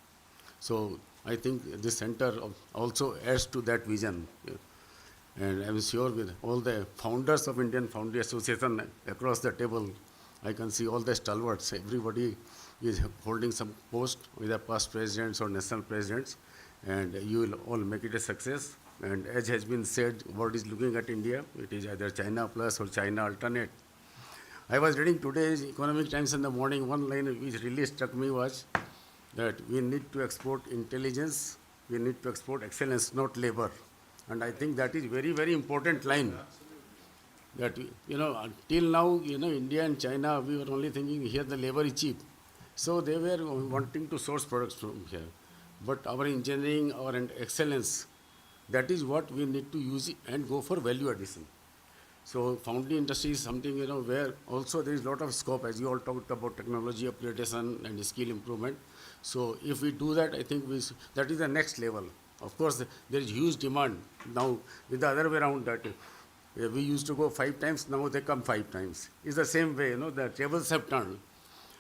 So I think this center also adds to that vision. And I'm sure with all the founders of Indian Foundry Association across the table, I can see all the stalwarts. Everybody is holding some post with the past presidents or national presidents, and you will all make it a success. And as has been said, world is looking at India. It is either China plus or China alternate. I was reading today's Economic Times in the morning. One line which really struck me was that we need to export intelligence, we need to export excellence, not labor. And I think that is very, very important line. That, until now, India and China, we were only thinking here the labor is cheap. So they were wanting to source products from here. But our engineering, our excellence, that is what we need to use and go for value addition. So foundry industry is something, where also there is a lot of scope, as you all talked about technology upgradation and skill improvement. So if we do that, I think that is the next level. Of course, there is huge demand. Now, with the other way around, that we used to go 5 times, now they come 5 times. It's the same way, the tables have turned.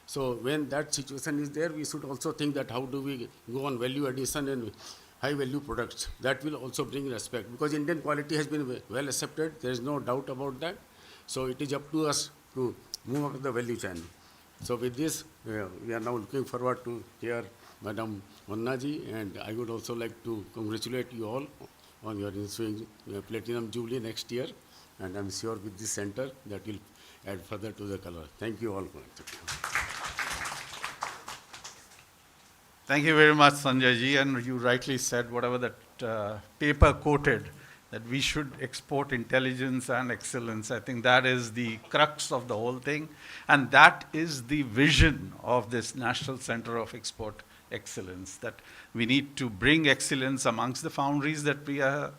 So when that situation is there, we should also think that how do we go on value addition and high value products. That will also bring respect, because Indian quality has been well accepted. There is no doubt about that. So it is up to us to move up the value chain. So with this, we are now looking forward to hear Madam Vannaji, and I would also like to congratulate you all on your ensuing Platinum Jubilee next year. And I'm sure with this center, that will add further to the color. Thank you all. Thank you very much, Sanjay ji. And you rightly said, whatever that paper quoted, that we should export intelligence and excellence. I think that is the crux of the whole thing. And that is the vision of this National Center of Export Excellence, that we need to bring excellence amongst the foundries that we are,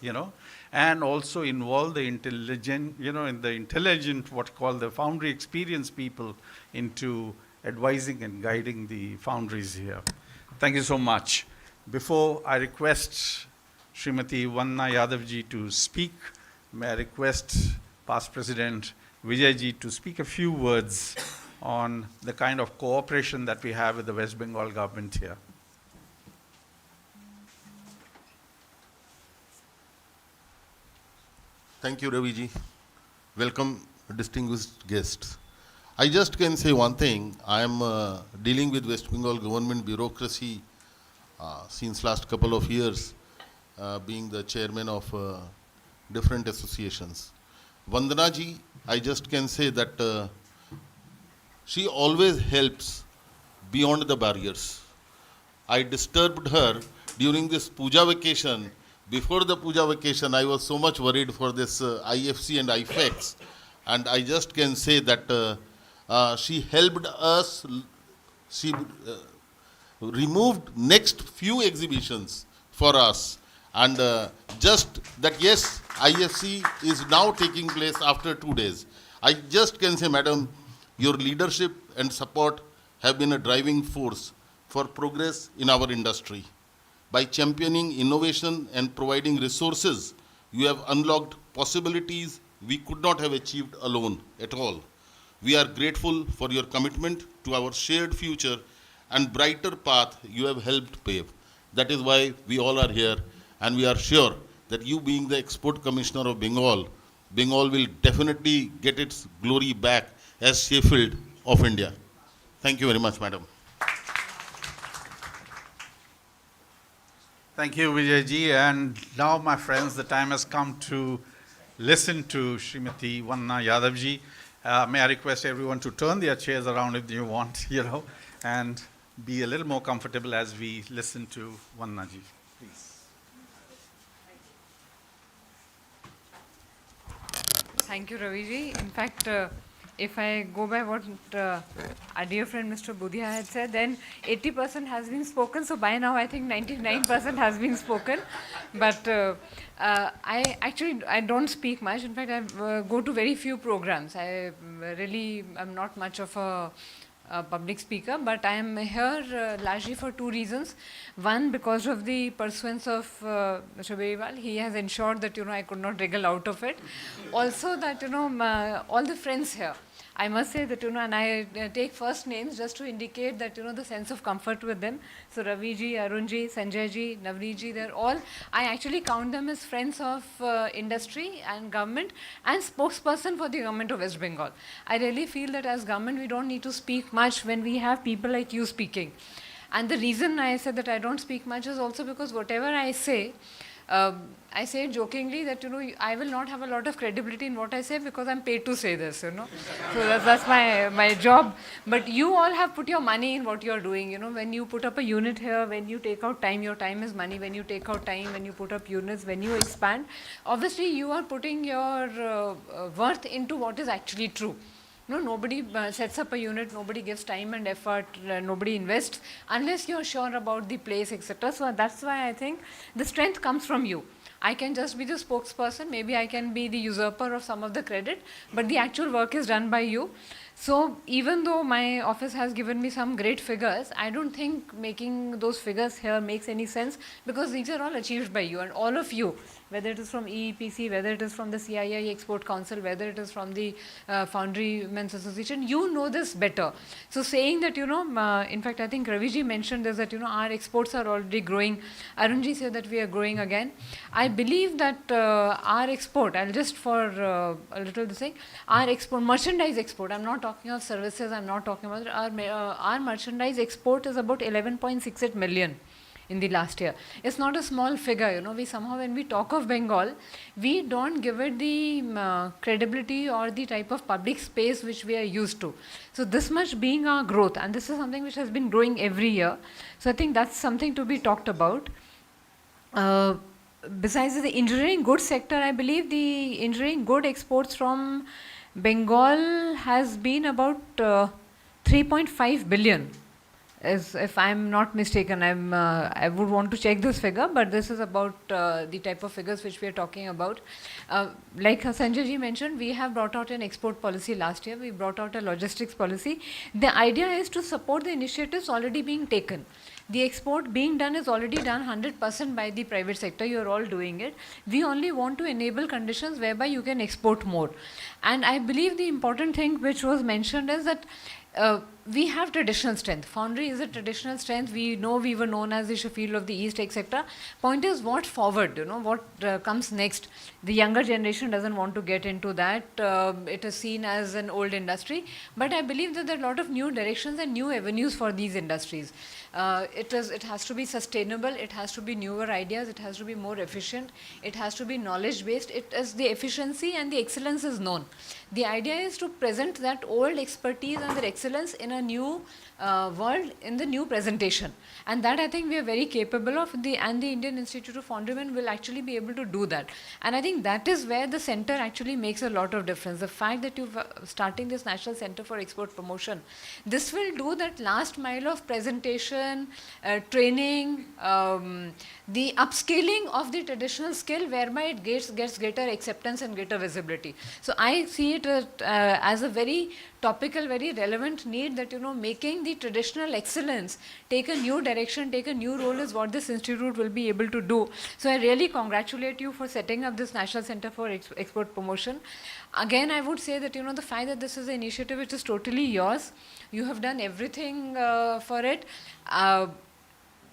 and also involve the intelligent, in the intelligent, what called the foundry experience people into advising and guiding the foundries here. Thank you so much. Before I request Srimati Vanna Yadav ji to speak, may I request past President Vijay ji to speak a few words on the kind of cooperation that we have with the West Bengal government here. Thank you, Ravi ji. Welcome, distinguished guests. I just can say one thing. I am dealing with West Bengal government bureaucracy since last couple of years, being the chairman of different associations. Vandana ji, I just can say that she always helps beyond the barriers. I disturbed her during this puja vacation. Before the puja vacation, I was so much worried for this IFC and IFEX. And I just can say that she helped us, she removed next few exhibitions for us. And just that, yes, IFC is now taking place after 2 days. I just can say, madam, your leadership and support have been a driving force for progress in our industry. By championing innovation and providing resources, you have unlocked possibilities we could not have achieved alone at all. We are grateful for your commitment to our shared future and brighter path you have helped pave. That is why we all are here, and we are sure that you being the Export Commissioner of Bengal, Bengal will definitely get its glory back as Sheffield of India. Thank you very much, madam. Thank you, Vijay ji. And now, my friends, the time has come to listen to Srimati Vanna Yadav ji. May I request everyone to turn their chairs around if you want, and be a little more comfortable as we listen to Vanna ji. Please. Thank you, Ravi ji. In fact, if I go by what our dear friend Mr. Budhia had said, then 80% has been spoken. So by now, I think 99% has been spoken. But I don't speak much. In fact, I go to very few programs. I really am not much of a public speaker, but I am here largely for two reasons. One, because of the pursuance of Mr. Beriwal. He has ensured that, I could not wriggle out of it. Also that, all the friends here, I must say that, and I take first names just to indicate that, the sense of comfort with them. So Ravi ji, Arun ji, Sanjay ji, Navneet ji, they're all, I actually count them as friends of industry and government and spokesperson for the government of West Bengal. I really feel that as government, we don't need to speak much when we have people like you speaking. And the reason I said that I don't speak much is also because whatever I say jokingly that, I will not have a lot of credibility in what I say because I'm paid to say this, So that's my job. But you all have put your money in what you're doing, When you put up a unit here, when you take out time, your time is money. When you take out time, when you put up units, when you expand, obviously you are putting your worth into what is actually true. Nobody sets up a unit, nobody gives time and effort, nobody invests unless you're sure about the place, etc. So that's why I think the strength comes from you. I can just be the spokesperson, maybe I can be the usurper of some of the credit, but the actual work is done by you. So even though my office has given me some great figures, I don't think making those figures here makes any sense because these are all achieved by you and all of you, whether it is from EEPC, whether it is from the CII Export Council, whether it is from the Foundry Men's Association, you know this better. So saying that, in fact, I think Raviji mentioned this, that, our exports are already growing. Arunji said that we are growing again. I believe that our export, I'll just for a little this thing, our export, merchandise export, I'm not talking of services, I'm not talking about, our merchandise export is about 11.68 million. In the last year. It's not a small figure, we somehow when we talk of Bengal, we don't give it the credibility or the type of public space which we are used to. So this much being our growth, and this is something which has been growing every year. So I think that's something to be talked about. Besides the engineering goods sector, I believe the engineering good exports from Bengal has been about 3.5 billion. If I'm not mistaken, I would want to check this figure, but this is about the type of figures which we are talking about. Like Sanjay ji mentioned, we have brought out an export policy last year. We brought out a logistics policy. The idea is to support the initiatives already being taken. The export being done is already done 100% by the private sector. You are all doing it. We only want to enable conditions whereby you can export more. And I believe the important thing which was mentioned is that we have traditional strength. Foundry is a traditional strength. We know we were known as the Sheffield of the East, etc. Point is, what forward? What comes next? The younger generation doesn't want to get into that. It is seen as an old industry. But I believe that there are a lot of new directions and new avenues for these industries. It has to be sustainable. It has to be newer ideas. It has to be more efficient. It has to be knowledge based. It is the efficiency and the excellence is known. The idea is to present that old expertise and that excellence in a new world, in the new presentation. And that I think we are very capable of, and the Indian Institute of Foundrymen will actually be able to do that. And I think that is where the center actually makes a lot of difference. The fact that you're starting this National Center for Export Promotion, this will do that last mile of presentation, training, the upscaling of the traditional skill whereby it gets greater acceptance and greater visibility. So I see it as a very topical, very relevant need that, making the traditional excellence take a new direction, take a new role is what this institute will be able to do. So I really congratulate you for setting up this National Center for Export Promotion. Again, I would say that, the fact that this is an initiative which is totally yours, you have done everything for it.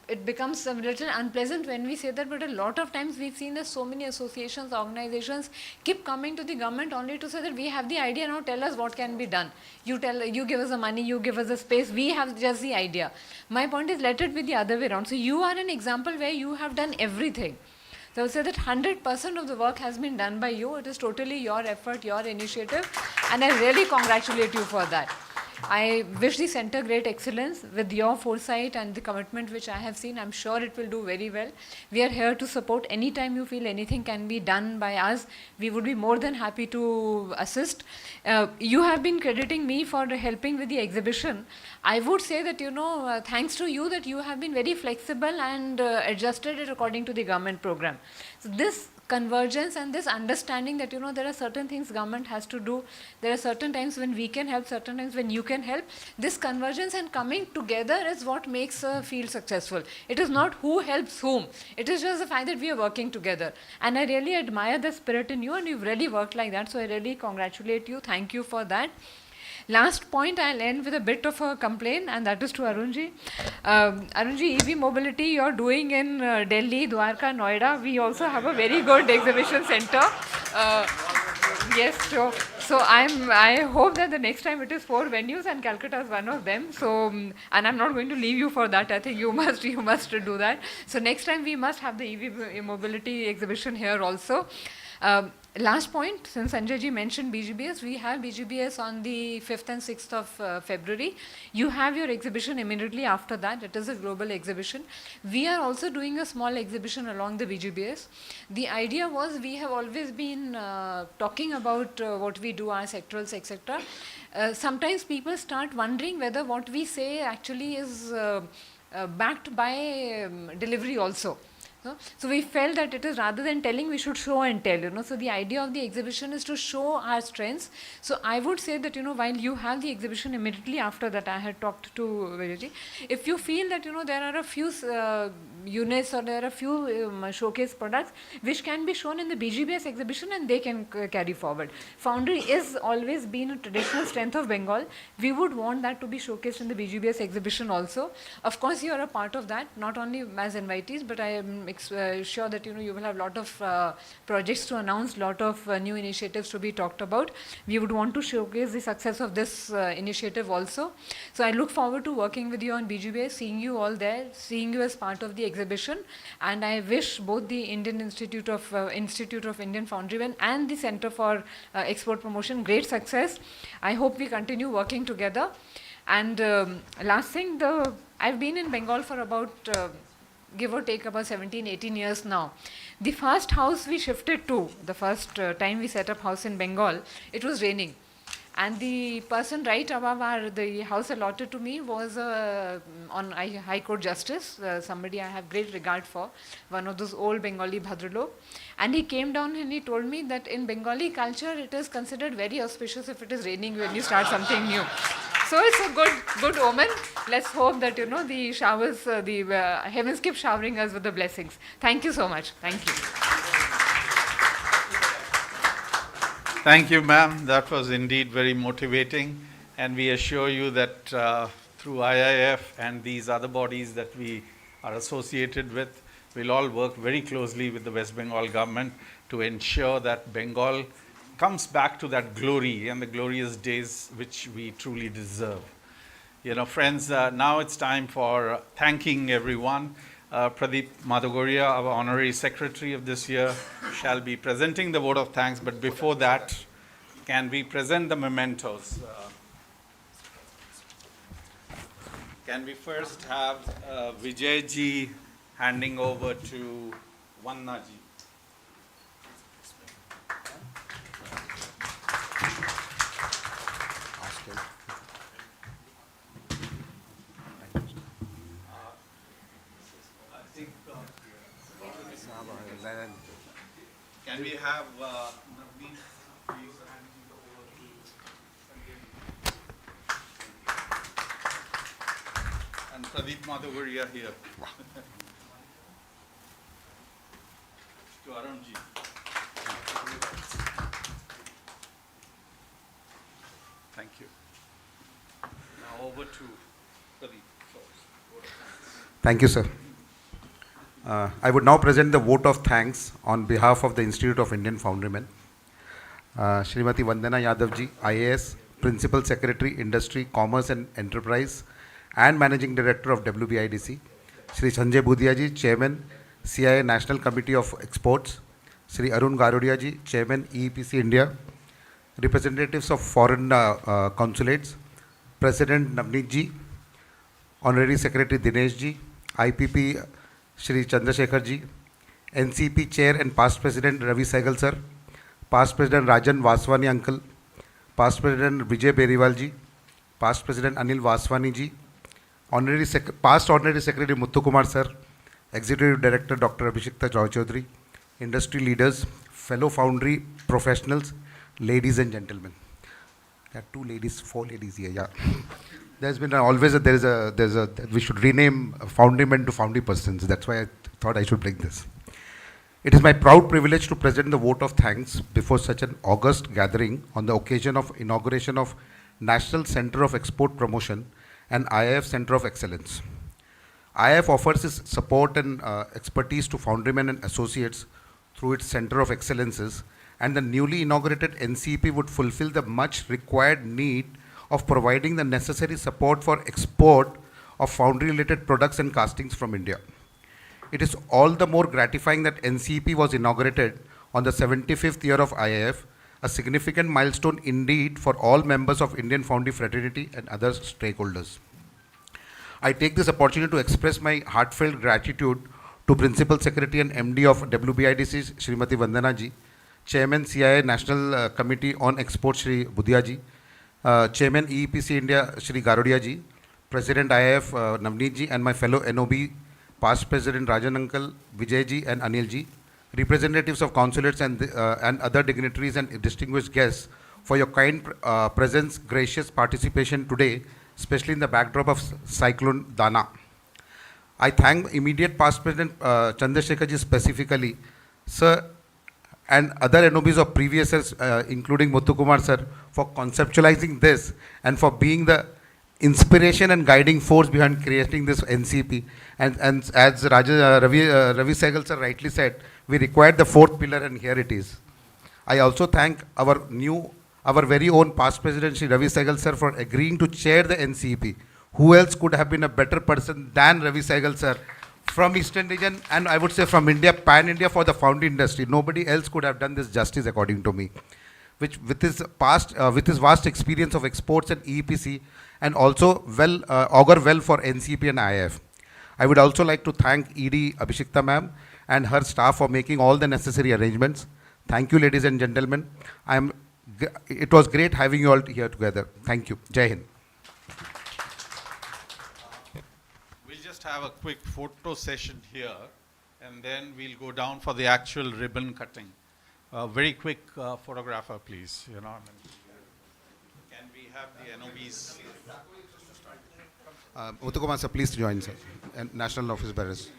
It becomes a little unpleasant when we say that, but a lot of times we've seen that so many associations, organizations keep coming to the government only to say that we have the idea, now tell us what can be done. You give us the money, you give us the space, we have just the idea. My point is, let it be the other way around. So you are an example where you have done everything. So I would say that 100% of the work has been done by you. It is totally your effort, your initiative, and I really congratulate you for that. I wish the center great excellence. With your foresight and the commitment which I have seen, I'm sure it will do very well. We are here to support. Anytime you feel anything can be done by us, we would be more than happy to assist. You have been crediting me for helping with the exhibition. I would say that, thanks to you, that you have been very flexible and adjusted it according to the government program. So this convergence and this understanding that there are certain things government has to do, there are certain times when we can help, certain times when you can help. This convergence and coming together is what makes a field successful. It is not who helps whom, it is just the fact that we are working together, and I really admire the spirit in you, and you've really worked like that, so I really congratulate you. Thank you for that. Last point, I'll end with a bit of a complaint, and that is to Arunji. Arunji, EV mobility you're doing in Delhi, Dwarka, Noida. We also have a very good exhibition center. Yes, so I hope that the next time it is 4 venues and Calcutta is one of them. So, and I'm not going to leave you for that. I think you must do that. So next time we must have the EV mobility exhibition here also. Last point, since Sanjay ji mentioned BGBS, we have BGBS on the 5th and 6th of February. You have your exhibition immediately after that. It is a global exhibition. We are also doing a small exhibition along the BGBS. The idea was, we have always been talking about what we do, our sectorals, etc. Sometimes people start wondering whether what we say actually is backed by delivery also. So we felt that it is, rather than telling, we should show and tell, So the idea of the exhibition is to show our strengths. So I would say that, while you have the exhibition immediately after that, I had talked to Vijayji, if you feel that, there are a few units or there are a few showcase products which can be shown in the BGBS exhibition and they can carry forward. Foundry is always been a traditional strength of Bengal. We would want that to be showcased in the BGBS exhibition also. Of course, you are a part of that, not only as invitees, but I am sure that you will have a lot of projects to announce, lot of new initiatives to be talked about. We would want to showcase the success of this initiative also. So I look forward to working with you on BGBA, seeing you all there, seeing you as part of the exhibition, and I wish both the Indian Institute of Indian Foundrymen and the Center for Export Promotion great success. I hope we continue working together. And last thing, I've been in Bengal for about give or take about 17, 18 years now. The first house we shifted to, the first time we set up house in Bengal, it was raining. And the person right above the house allotted to me was on High Court Justice, somebody I have great regard for, one of those old Bengali Bhadralok. And he came down and he told me that in Bengali culture, it is considered very auspicious if it is raining when you start something new. So it's a good omen. Let's hope that, the showers, the heavens keep showering us with the blessings. Thank you so much. Thank you. Thank you, ma'am. That was indeed very motivating. And we assure you that through IIF and these other bodies that we are associated with, we'll all work very closely with the West Bengal government to ensure that Bengal comes back to that glory and the glorious days which we truly deserve. Friends, now it's time for thanking everyone. Pradeep Madhugoria, our Honorary Secretary of this year, shall be presenting the vote of thanks. But before that, can we present the mementos? Can we first have Vijayji handing over to Vannaji? Can we have Navneet please handing it over to Sanjay and Pradeep Madhugoria here. To Arunji. Thank you. Now over to Pradeep first. Thank you, sir. I would now present the vote of thanks on behalf of the Institute of Indian Foundrymen. Srimati Vandana Yadavji, IAS, Principal Secretary, Industry, Commerce and Enterprise, and Managing Director of WBIDC. Shri Sanjay Budhiaji, Chairman, CIA National Committee of Exports. Shri Arun Garodia, Chairman, EEPC India. Representatives of foreign consulates. President Navneet ji, Honorary Secretary Dinesh ji, IPP Shri Chandrasekhar ji, NCEP Chair and Past President Ravi Sehgal sir, Past President Rajan Vaswani uncle, Past President Vijay Beriwal ji, Past President Anil Vaswani ji, Past Honorary Secretary Muthu Kumar sir, Executive Director Dr. Abhishekta Roy Chaudhary, industry leaders, fellow foundry professionals, ladies and gentlemen. There are 2 ladies, 4 ladies here, yeah. There's been we should rename foundrymen to foundry persons. That's why I thought I should bring this. It is my proud privilege to present the vote of thanks before such an august gathering on the occasion of inauguration of National Center of Export Promotion and IIF Center of Excellence. IIF offers its support and expertise to foundrymen and associates through its Center of Excellences, and the newly inaugurated NCEP would fulfill the much required need of providing the necessary support for export of foundry-related products and castings from India. It is all the more gratifying that NCEP was inaugurated on the 75th year of IIF, a significant milestone indeed for all members of Indian Foundry Fraternity and other stakeholders. I take this opportunity to express my heartfelt gratitude to Principal Secretary and MD of WBIDC, Srimati Vandana ji, Chairman CII National Committee on Export, Shri Budhia ji, Chairman EEPC India, Shri Garodia ji, President IIF Navneet ji, and my fellow NOB, Past President Rajan Uncle, Vijay ji and Anil ji, representatives of consulates and other dignitaries and distinguished guests for your kind presence, gracious participation today, especially in the backdrop of Cyclone Dana. I thank immediate past President Chandrasekhar ji specifically, sir, and other NOBs of previous years, including Muthu Kumar sir, for conceptualizing this and for being the inspiration and guiding force behind creating this NCP. And as Ravi Sehgal sir rightly said, we required the 4th pillar, and here it is. I also thank our very own past President Shri Ravi Sehgal sir for agreeing to chair the NCEP. Who else could have been a better person than Ravi Sehgal sir from Eastern region, and I would say from India, pan-India, for the foundry industry. Nobody else could have done this justice, according to me. Which with his vast experience of exports and EPC, and also augur well for NCP and IIF. I would also like to thank ED Abhishekta ma'am and her staff for making all the necessary arrangements. Thank you, ladies and gentlemen. It was great having you all here together. Thank you. Jai Hind. We'll just have a quick photo session here, and then we'll go down for the actual ribbon cutting. Very quick photographer, please. You know, can we have the NOBs? Muthu Kumar sir, please join, sir. And National Office Bearers.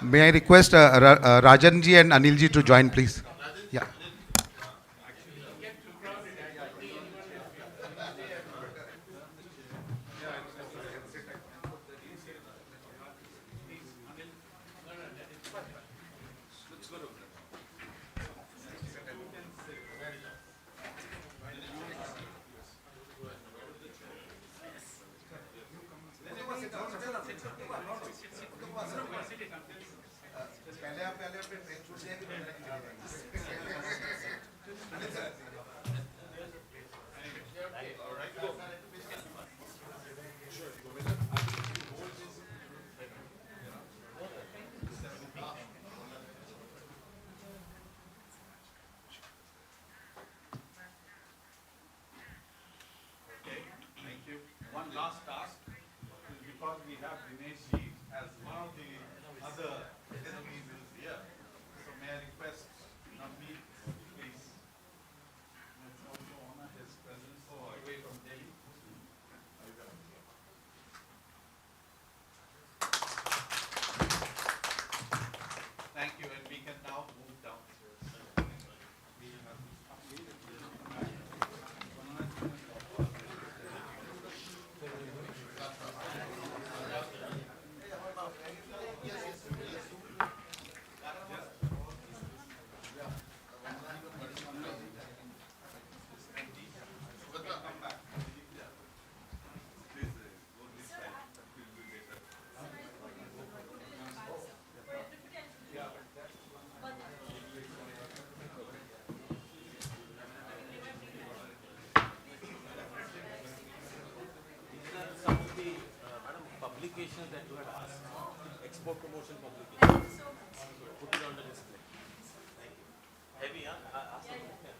May I request Rajan ji and Anil ji to join, please? Yeah. Last task, because we have Dinesh ji as one of the other NOBs here. So may I request publications that you had asked, export promotion publications. Put it on the display. Thank you. Heavy, huh? Ask them.